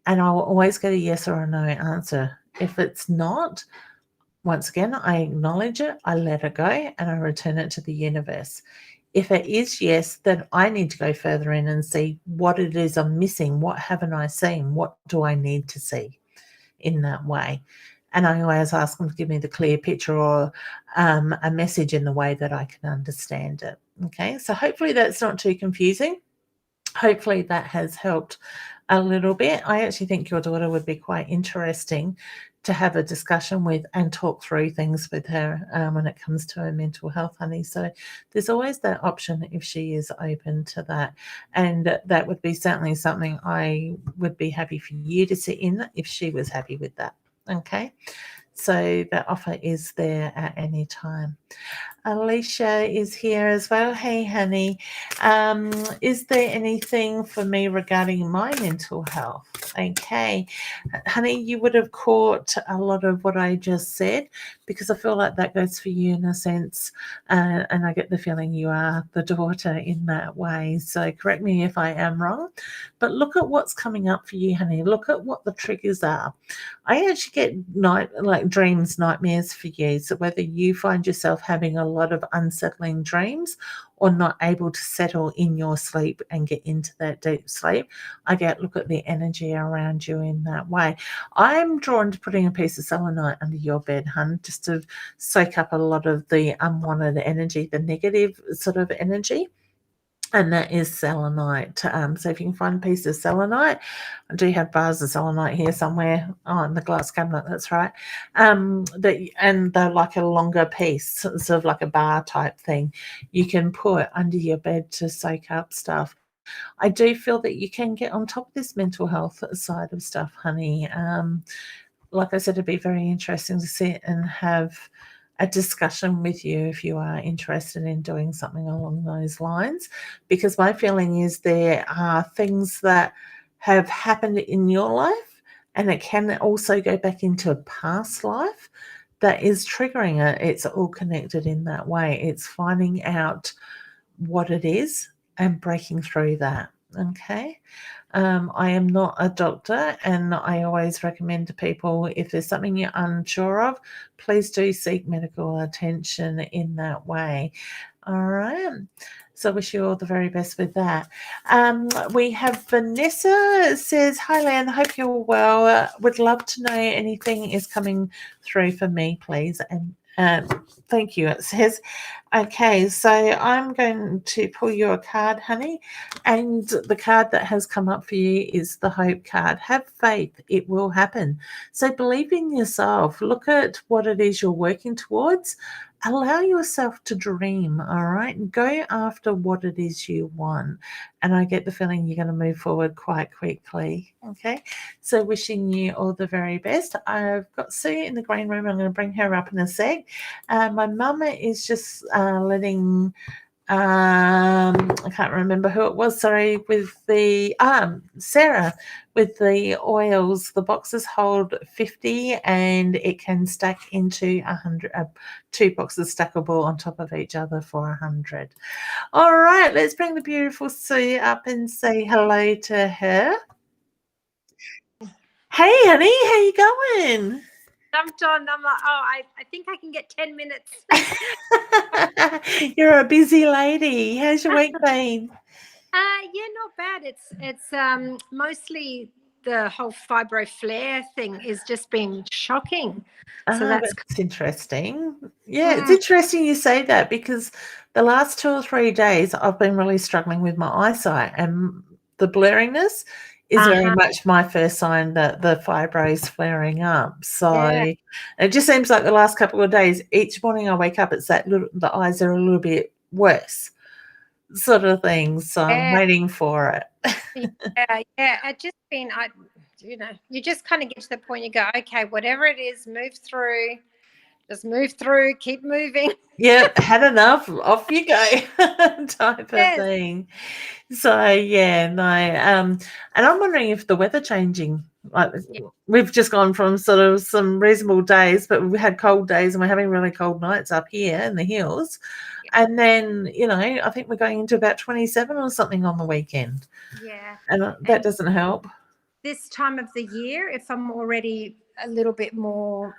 And I will always get a yes or a no answer. If it's not, once again, I acknowledge it, I let it go, and I return it to the universe. If it is yes, then I need to go further in and see what it is I'm missing. What haven't I seen? What do I need to see in that way? And I always ask them to give me the clear picture or a message in the way that I can understand it. Okay, so hopefully that's not too confusing. Hopefully that has helped a little bit. I actually think your daughter would be quite interesting to have a discussion with and talk through things with her when it comes to her mental health, honey. So there's always that option if she is open to that. And that would be certainly something I would be happy for you to sit in if she was happy with that. Okay. So that offer is there at any time. Alicia is here as well. Hey, honey. Is there anything for me regarding my mental health? Okay. Honey, you would have caught a lot of what I just said because I feel like that goes for you in a sense. And I get the feeling you are the daughter in that way. So correct me if I am wrong. But look at what's coming up for you, honey. Look at what the triggers are. I actually get dreams, nightmares for you. So whether you find yourself having a lot of unsettling dreams or not able to settle in your sleep and get into that deep sleep, I get look at the energy around you in that way. I'm drawn to putting a piece of selenite under your bed, hun, just to soak up a lot of the unwanted energy, the negative sort of energy. And that is selenite. So if you can find a piece of selenite, I do have bars of selenite here somewhere in the glass cabinet. That's right. And they're like a longer piece, sort of like a bar type thing. You can put under your bed to soak up stuff. I do feel that you can get on top of this mental health side of stuff, honey. Like I said, it'd be very interesting to sit and have a discussion with you if you are interested in doing something along those lines, because my feeling is there are things that have happened in your life and it can also go back into a past life that is triggering it. It's all connected in that way. It's finding out what it is and breaking through that. Okay. I am not a doctor, and I always recommend to people if there's something you're unsure of, please do seek medical attention in that way. All right. So I wish you all the very best with that. We have Vanessa says, hi, Leanne, hope you're well. Would love to know anything is coming through for me, please. And thank you. It says, okay, so I'm going to pull you a card, honey. And the card that has come up for you is the Hope card. Have faith. It will happen. So believe in yourself. Look at what it is you're working towards. Allow yourself to dream, all right? Go after what it is you want. And I get the feeling you're going to move forward quite quickly, okay? So wishing you all the very best. I've got Sue in the green room. I'm going to bring her up in a sec. My mum is just letting... I can't remember who it was, sorry, with the Sarah with the oils. The boxes hold 50 and it can stack into 100, 2 boxes stackable on top of each other for 100. All right, let's bring the beautiful Sue up and say hello to her. Hey honey, how you going? Jumped on. I'm like, I think I can get 10 minutes. You're a busy lady. How's your week been? Yeah, not bad. It's mostly the whole fibro flare thing is just been shocking. So that's interesting. Yeah, it's interesting you say that because the last 2 or 3 days I've been really struggling with my eyesight, and the blurriness is very much my first sign that the fibro is flaring up. So it just seems like the last couple of days, each morning I wake up, it's that the eyes are a little bit worse sort of thing. So I'm waiting for it. yeah. You just kind of get to the point you go, okay, whatever it is, move through. Just move through, keep moving. Yep, had enough, off you go type of thing. So, yeah, no. And I'm wondering if the weather changing Like Yeah. we've just gone from sort of some reasonable days, but we've had cold days and we're having really cold nights up here in the hills. Yeah. And then, I think we're going into about 27 or something on the weekend. Yeah. And that And doesn't help. this time of the year, if I'm already a little bit more,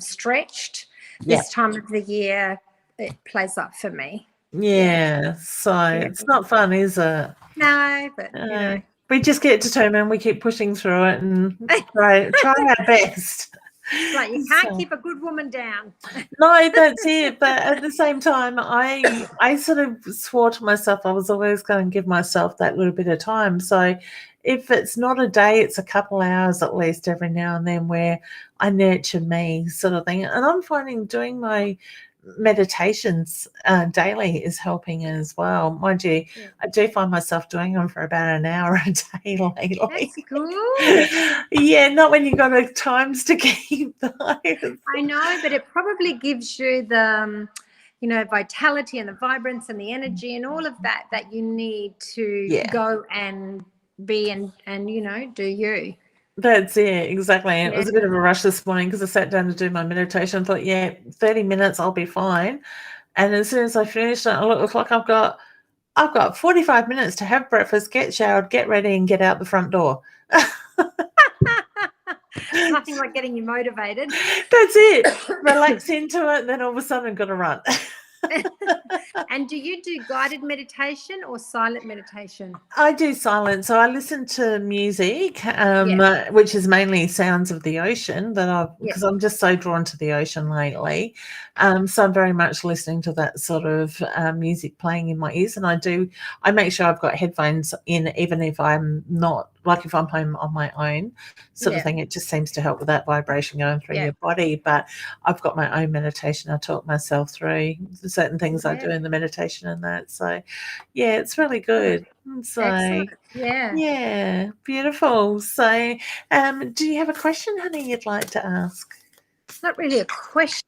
stretched, this time of the year, it plays up for me. Yeah. So it's not fun, is it? No, but, we just get determined. We keep pushing through it and try our best. It's like you can't keep a good woman down. No, that's it. But at the same time, I sort of swore to myself I was always going to give myself that little bit of time. So if it's not a day, it's a couple hours at least every now and then where I nurture me, sort of thing. And I'm finding doing my meditations daily is helping as well. Mind you, I do find myself doing them for about an hour a day lately. That's good. Yeah, not when you've got times to keep those. I know, but it probably gives you the vitality and the vibrance and the energy and all of that you need to go and be and do you. That's it, exactly. It was a bit of a rush this morning because I sat down to do my meditation and thought, 30 minutes, I'll be fine. And as soon as I finished, I looked at the clock, I've got 45 minutes to have breakfast, get showered, get ready, and get out the front door. Nothing like getting you motivated. That's it. Relax into it, then all of a sudden I've got to run. And do you do guided meditation or silent meditation? I do silent. So I listen to music, which is mainly sounds of the ocean because I'm just so drawn to the ocean lately. So I'm very much listening to that sort of music playing in my ears. And I make sure I've got headphones in, even if I'm not, like if I'm home on my own sort of thing. It just seems to help with that vibration going through your body. But I've got my own meditation. I talk myself through certain things I do in the meditation and that. So, it's really good. So, excellent. Yeah, beautiful. So, do you have a question, honey, you'd like to ask? Not really a question.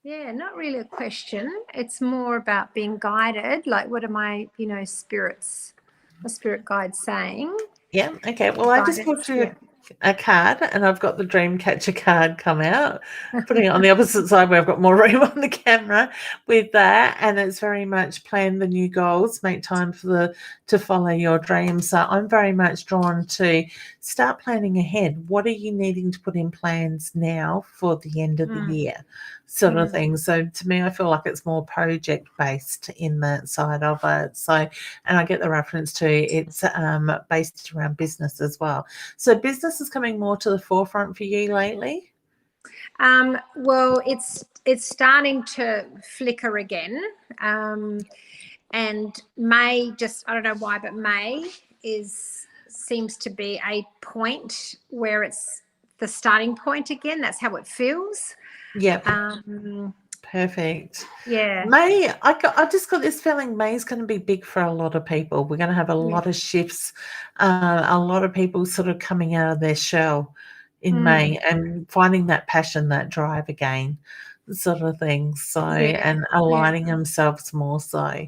Not really a question. It's more about being guided. Like, what are my, my spirit guide saying? Yeah. Okay. Well, I just put you a card, and I've got the Dream Catcher card come out, putting it on the opposite side where I've got more room on the camera with that. And it's very much plan the new goals, make time to follow your dreams. So I'm very much drawn to start planning ahead. What are you needing to put in plans now for the end of the year? Sort of thing. So to me, I feel like it's more project based in that side of it. So, and I get the reference to it's based around business as well. So business is coming more to the forefront for you lately? Well, it's starting to flicker again. And May, I don't know why, but May seems to be a point where it's the starting point again. That's how it feels. Yep. Perfect. Yeah. May, I just got this feeling May's going to be big for a lot of people. We're going to have a lot of shifts, a lot of people sort of coming out of their shell in May and finding that passion, that drive again, sort of thing. So, and aligning themselves more so.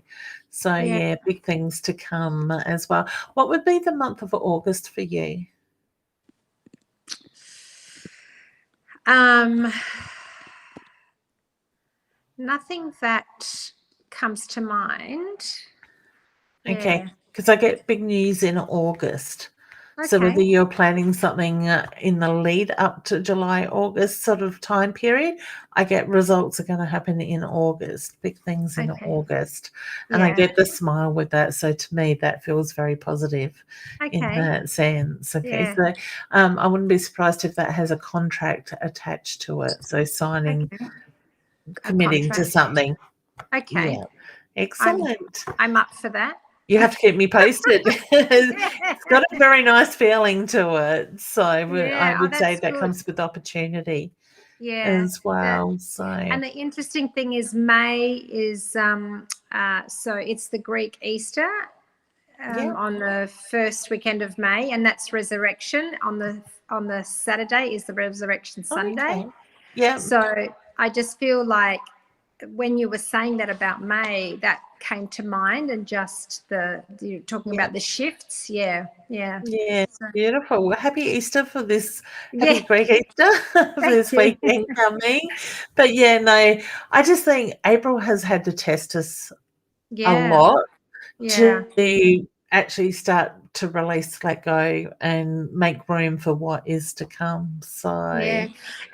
So, big things to come as well. What would be the month of August for you? Nothing that comes to mind. Okay, because I get big news in August. Okay. So whether you're planning something in the lead up to July, August sort of time period, I get results are going to happen in August, big things in August. And I get the smile with that. So to me, that feels very positive in that sense. Okay, so I wouldn't be surprised if that has a contract attached to it. So signing, committing to something. Okay. Yeah. Excellent. I'm up for that. You have to keep me posted. It's got a very nice feeling to it. So I would say that comes with opportunity as well. So, and the interesting thing is May is so it's the Greek Easter on the first weekend of May, and that's resurrection. On the Saturday is the Resurrection Sunday. Yeah. So I just feel like when you were saying that about May, that came to mind, and just you're talking about the shifts. Yeah. So, beautiful. Well, happy Easter for this. Yeah. Happy Greek Easter for this weekend coming. But no, I just think April has had to test us a lot to actually start to release, let go, and make room for what is to come. So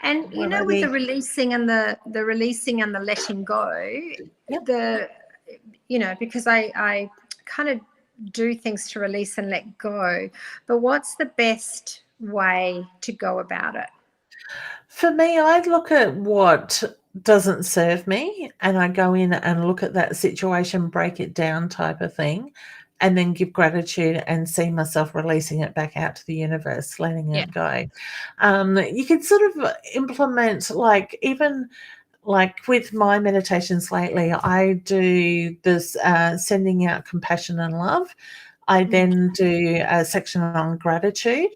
and with the releasing and the releasing and the letting go, because I kind of do things to release and let go, but what's the best way to go about it? For me, I look at what doesn't serve me, and I go in and look at that situation, break it down type of thing, and then give gratitude and see myself releasing it back out to the universe, letting it go. You can sort of implement, even with my meditations lately, I do this sending out compassion and love. I then do a section on gratitude,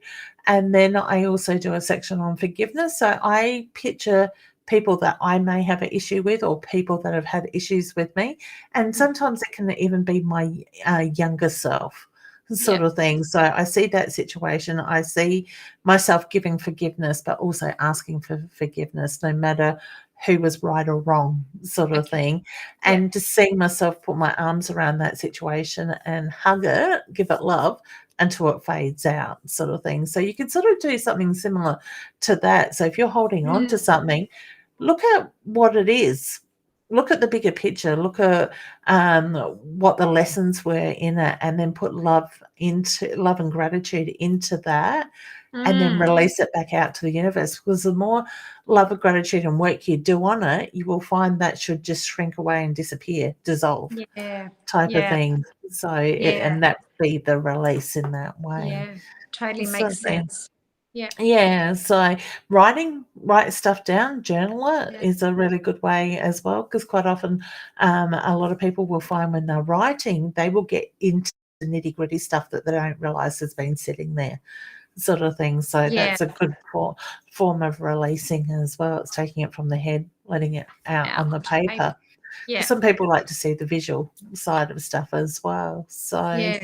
and then I also do a section on forgiveness. So I picture people that I may have an issue with, or people that have had issues with me. And sometimes it can even be my younger self sort of thing. So I see that situation. I see myself giving forgiveness, but also asking for forgiveness, no matter who was right or wrong sort of thing. And just seeing myself put my arms around that situation and hug it, give it love until it fades out sort of thing. So you can sort of do something similar to that. So if you're holding on to something, look at what it is. Look at the bigger picture. Look at what the lessons were in it, and then put love and gratitude into that, and then release it back out to the universe. Because the more love and gratitude and work you do on it, you will find that should just shrink away and disappear, dissolve, type of thing. So, and that be the release in that way. Yeah, totally makes sense. So write stuff down, journal it is a really good way as well, because quite often a lot of people will find when they're writing, they will get into the nitty-gritty stuff that they don't realize has been sitting there sort of thing. So that's a good form of releasing as well. It's taking it from the head, letting it out on the paper. Some people like to see the visual side of stuff as well. So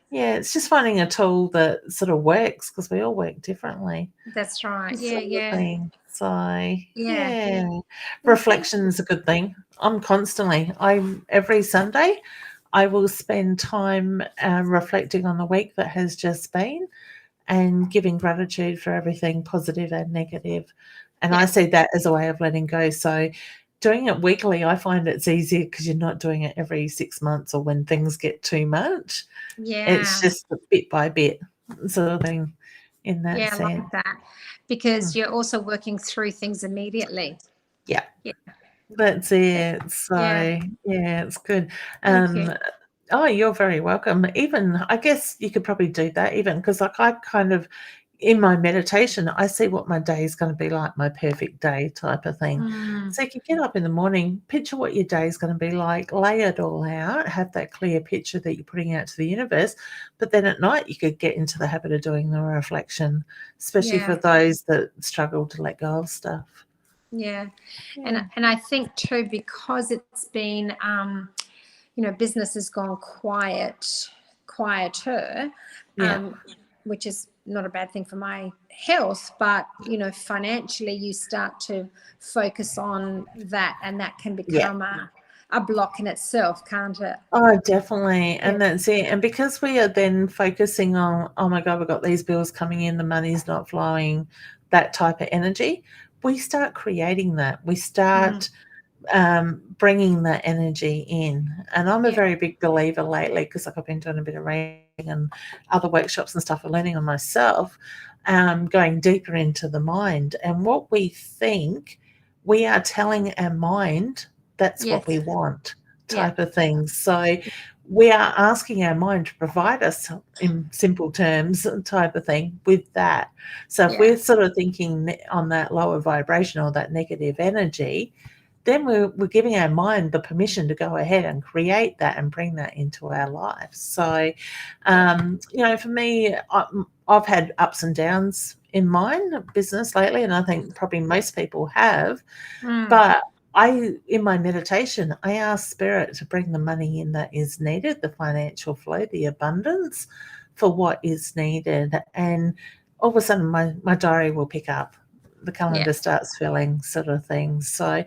it's just finding a tool that sort of works, because we all work differently. That's right. So reflection's a good thing. Every Sunday I will spend time reflecting on the week that has just been, and giving gratitude for everything positive and negative. And I see that as a way of letting go. So doing it weekly, I find it's easier, because you're not doing it every 6 months or when things get too much. It's just bit by bit sort of thing in that sense. I like that, because you're also working through things immediately. That's it. So it's good. Oh, you're very welcome. Even, I guess you could probably do that, even because I kind of, in my meditation, I see what my day is going to be like, my perfect day type of thing. So you can get up in the morning, picture what your day is going to be like, lay it all out, have that clear picture that you're putting out to the universe. But then at night, you could get into the habit of doing the reflection, especially for those that struggle to let go of stuff. And I think too, because it's been business has gone quieter, which is not a bad thing for my health, but financially you start to focus on that, and that can become a block in itself, can't it? Oh, definitely. And that's it. And because we are then focusing on, oh my God, we've got these bills coming in, the money's not flowing, that type of energy, we start creating that. We start bringing that energy in. And I'm a very big believer lately, because I've been doing a bit of reading and other workshops and stuff, and learning on myself, going deeper into the mind. And what we think, we are telling our mind that's what we want, type of thing. So we are asking our mind to provide us, in simple terms, type of thing, with that. So if we're sort of thinking on that lower vibration or that negative energy, then we're giving our mind the permission to go ahead and create that and bring that into our lives. So, for me, I've had ups and downs in mine business lately, and I think probably most people have. But in my meditation, I ask Spirit to bring the money in that is needed, the financial flow, the abundance for what is needed. And all of a sudden my diary will pick up. The calendar starts filling, sort of thing. So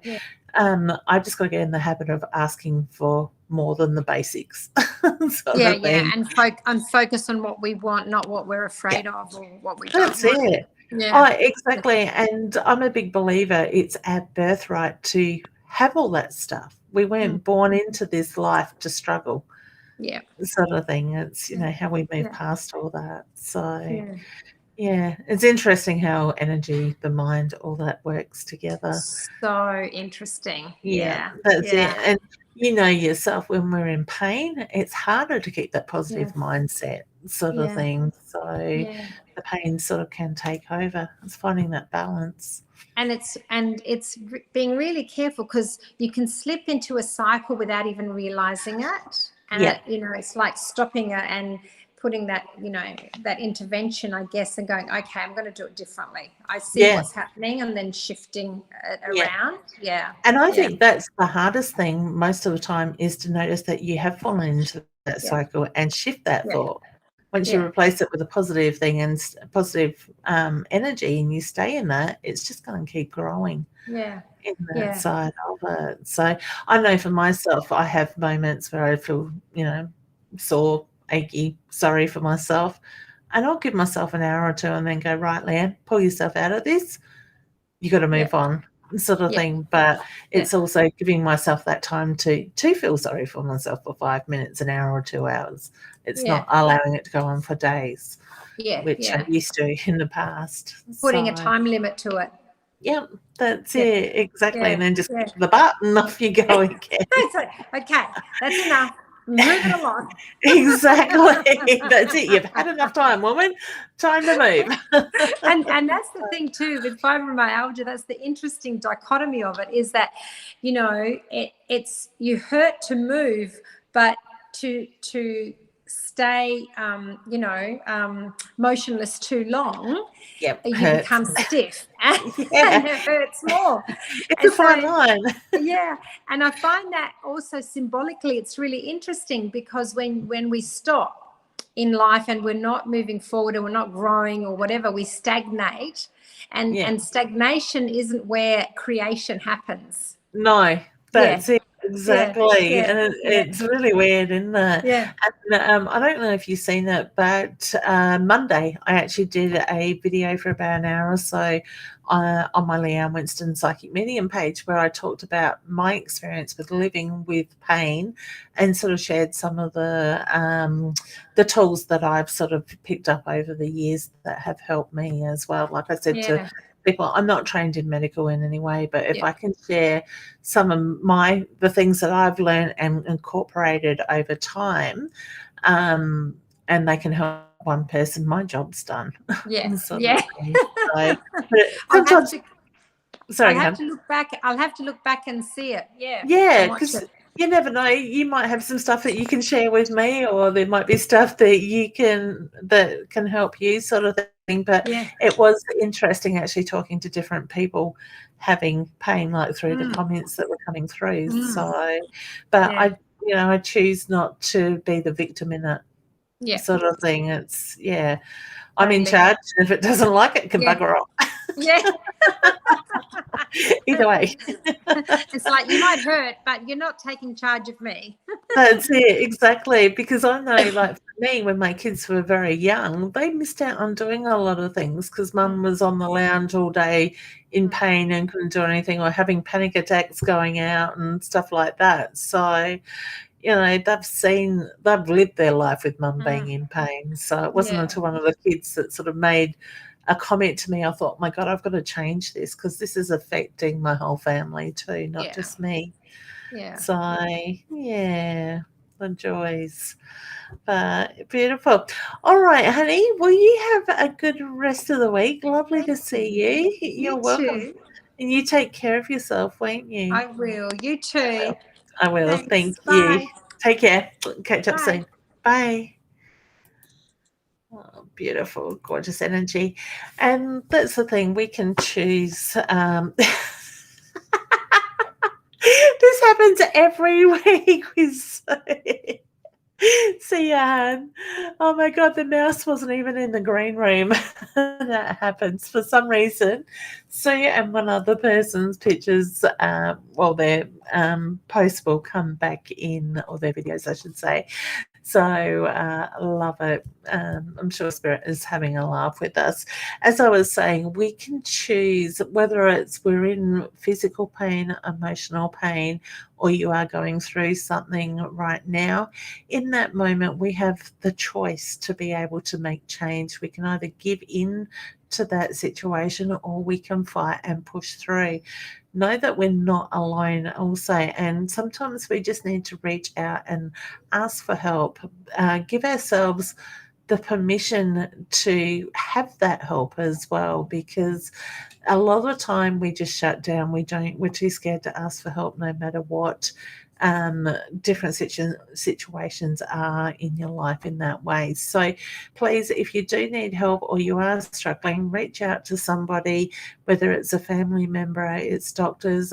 I just got to get in the habit of asking for more than the basics. sort of thing. And focus on what we want, not what we're afraid of or what we don't That's want. it. Yeah. Oh, exactly. And I'm a big believer it's our birthright to have all that stuff. We weren't born into this life to struggle. Yeah. Sort of thing. It's, how we move past all that. So, it's interesting how energy, the mind, all that works together. So interesting. That's it. And yourself, when we're in pain, it's harder to keep that positive mindset sort of thing. So the pain sort of can take over. It's finding that balance. And it's being really careful, because you can slip into a cycle without even realizing it. And it's like stopping it and putting that, that intervention, I guess, and going, okay, I'm going to do it differently. I see what's happening, and then shifting it around. Yeah. And I think that's the hardest thing most of the time, is to notice that you have fallen into that cycle and shift that thought. Once you replace it with a positive thing and positive energy, and you stay in that, it's just going to keep growing. In that side of it. So I know for myself, I have moments where I feel, sore, achy, sorry for myself, and I'll give myself an hour or two and then go, right, Leanne, pull yourself out of this. You got to move on, sort of thing. But it's also giving myself that time to feel sorry for myself for 5 minutes, an hour or 2 hours. It's not allowing it to go on for days, which I used to in the past. Putting a time limit to it. Yep, that's it, exactly. And then just click the button, off you go again. Okay, that's enough. Move it along. Exactly. That's it. You've had enough time, woman. Time to move. and that's the thing too with fibromyalgia. That's the interesting dichotomy of it, is that, it's you hurt to move, but to stay motionless too long, you become stiff and it hurts more. It's a fine line. And I find that also symbolically it's really interesting, because when we stop in life and we're not moving forward and we're not growing or whatever, we stagnate, and stagnation isn't where creation happens. No, that's it. Exactly. And it's really weird, isn't it? And I don't know if you've seen it, but Monday I actually did a video for about an hour or so on my Leanne Winston Psychic Medium page, where I talked about my experience with living with pain, and sort of shared some of the tools that I've sort of picked up over the years that have helped me as well. Like I said to people, I'm not trained in medical in any way, but if I can share some of the things that I've learned and incorporated over time, and they can help one person, my job's done. So, sometimes, I'll have to look back and see it. Because you never know, you might have some stuff that you can share with me, or there might be stuff that can help you, sort of thing. But it was interesting actually talking to different people having pain, like through the comments that were coming through. So, but I choose not to be the victim in it, sort of thing. It's I'm in charge. If it doesn't like it, can bugger off. Either way. It's like, you might hurt, but you're not taking charge of me. That's it, exactly. Because I know, like for me, when my kids were very young, they missed out on doing a lot of things, because mum was on the lounge all day in pain and couldn't do anything, or having panic attacks going out and stuff like that. So, they've lived their life with mum being in pain. So it wasn't until one of the kids that sort of made a comment to me, I thought, my God, I've got to change this, because this is affecting my whole family too, not just me. So, the joys. But beautiful. All right, honey. Well, you have a good rest of the week. Lovely to see you. You're welcome. Too. And you take care of yourself, won't you? I will. You too. I will. Thanks. Thank Bye. you. Take care. Catch up Bye. soon. Bye. Oh, beautiful, gorgeous energy. And that's the thing, we can choose happens every week with see Han. Oh my God, the mouse wasn't even in the green room. That happens for some reason. Sue and one other person's pictures, their posts will come back in, or their videos, I should say. So love it. I'm sure Spirit is having a laugh with us. As I was saying, we can choose whether we're in physical pain, emotional pain, or you are going through something right now. In that moment, we have the choice to be able to make change. We can either give in to that situation, or we can fight and push through. Know that we're not alone also, and sometimes we just need to reach out and ask for help. Give ourselves the permission to have that help as well, because a lot of the time we just shut down. We're too scared to ask for help, no matter what different situations are in your life in that way. So please, if you do need help or you are struggling, reach out to somebody, whether it's a family member, it's doctors.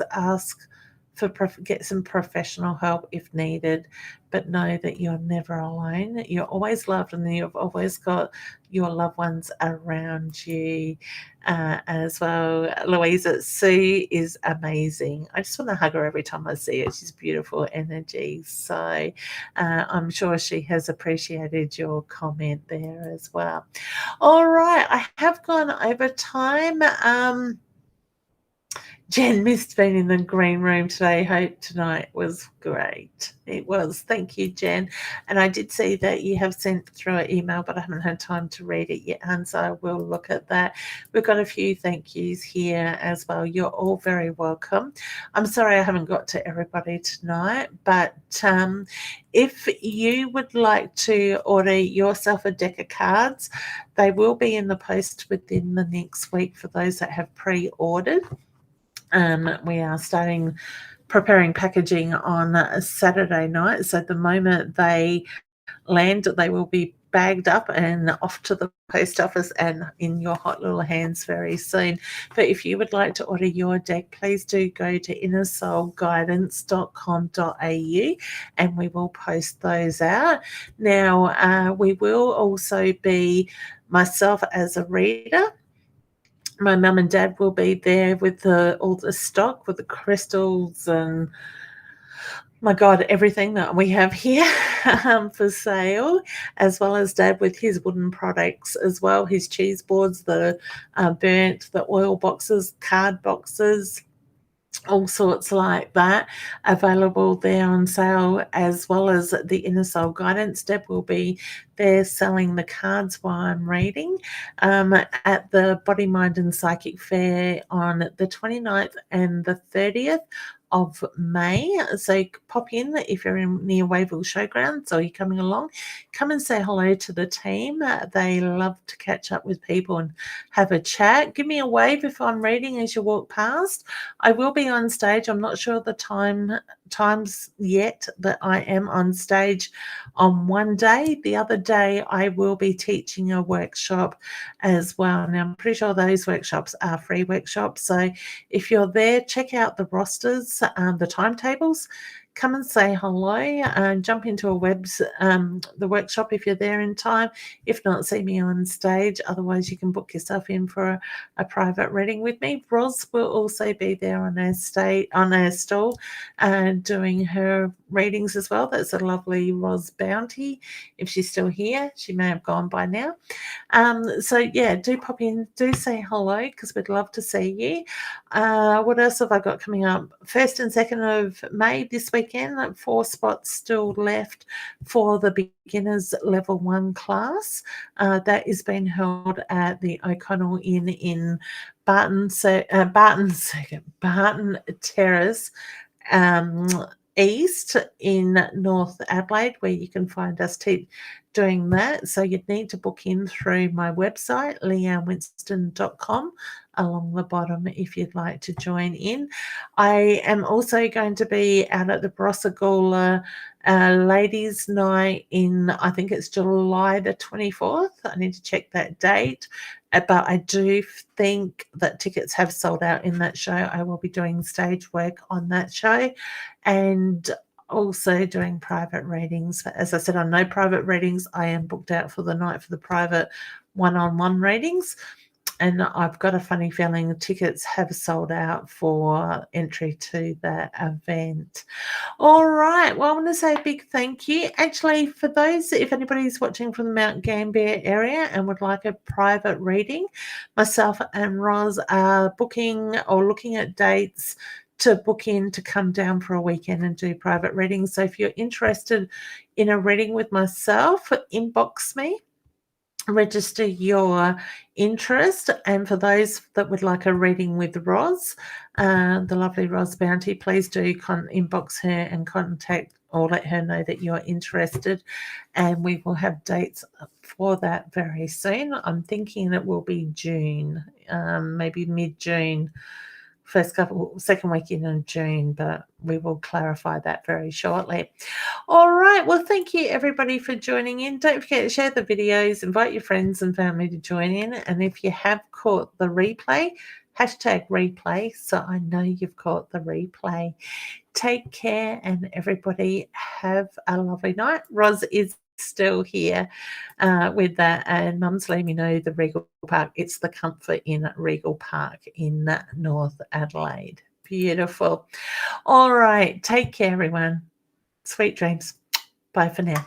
Get some professional help if needed, but know that you're never alone. You're always loved, and you've always got your loved ones around you as well. Louisa, Sue is amazing. I just want to hug her every time I see her. She's beautiful energy. So I'm sure she has appreciated your comment there as well. All right, I have gone over time. Jen missed being in the green room today. Hope tonight was great. It was. Thank you, Jen. And I did see that you have sent through an email, but I haven't had time to read it yet, and so I will look at that. We've got a few thank yous here as well. You're all very welcome. I'm sorry I haven't got to everybody tonight, but if you would like to order yourself a deck of cards, they will be in the post within the next week for those that have pre-ordered. We are preparing packaging on a Saturday night. So the moment they land, they will be bagged up and off to the post office and in your hot little hands very soon. But if you would like to order your deck, please do go to innersoulguidance.com.au and we will post those out. Now, we will also be myself as a reader. My mum and dad will be there with all the stock, with the crystals and, my God, everything that we have here for sale, as well as Dad with his wooden products as well, his cheese boards, the burnt, the oil boxes, card boxes, all sorts like that available there on sale, as well as the Inner Soul Guidance. Deb will be there selling the cards while I'm reading at the Body, Mind and Psychic Fair on the 29th and the 30th of May. So pop in if you're near Wayville Showgrounds or you're coming along. Come and say hello to the team. They love to catch up with people and have a chat. Give me a wave if I'm reading as you walk past. I will be on stage. I'm not sure the times yet that I am on stage on one day. The other day I will be teaching a workshop as well. Now I'm pretty sure those workshops are free workshops. So if you're there, check out the rosters, the timetables. Come and say hello and jump into the workshop if you're there in time. If not, see me on stage. Otherwise, you can book yourself in for a private reading with me. Roz will also be there on our stall doing her readings as well. That's a lovely Roz Bounty. If she's still here, she may have gone by now. So yeah, do pop in, do say hello because we'd love to see you. What else have I got coming up? 1st and 2nd of May this weekend, 4 spots still left for the beginners level 1 class. That is being held at the O'Connell Inn in Barton Terrace East in North Adelaide, where you can find us doing that. So you'd need to book in through my website, leannewinston.com, along the bottom if you'd like to join in. I am also going to be out at the Barossa Ladies Night in, I think it's July the 24th. I need to check that date. but I do think that tickets have sold out in that show. I will be doing stage work on that show and also doing private readings. As I said, on no private readings, I am booked out for the night for the private one-on-one readings. And I've got a funny feeling tickets have sold out for entry to that event. All right. Well, I want to say a big thank you. Actually, for those, if anybody's watching from the Mount Gambier area and would like a private reading, myself and Roz are booking or looking at dates to book in to come down for a weekend and do private readings. So if you're interested in a reading with myself, inbox me. Register your interest, and for those that would like a reading with Roz, the lovely Roz Bounty, please do inbox her and contact or let her know that you're interested, and we will have dates for that very soon. I'm thinking it will be June, maybe mid-June, second weekend in June, but we will clarify that very shortly. All right. Well, thank you everybody for joining in. Don't forget to share the videos, invite your friends and family to join in. And if you have caught the replay, #replay, so I know you've caught the replay. Take care and everybody have a lovely night. Roz is still here with that, and Mum's letting me know the Regal Park. It's the Comfort in Regal Park in North Adelaide. Beautiful. All right. Take care, everyone. Sweet dreams. Bye for now.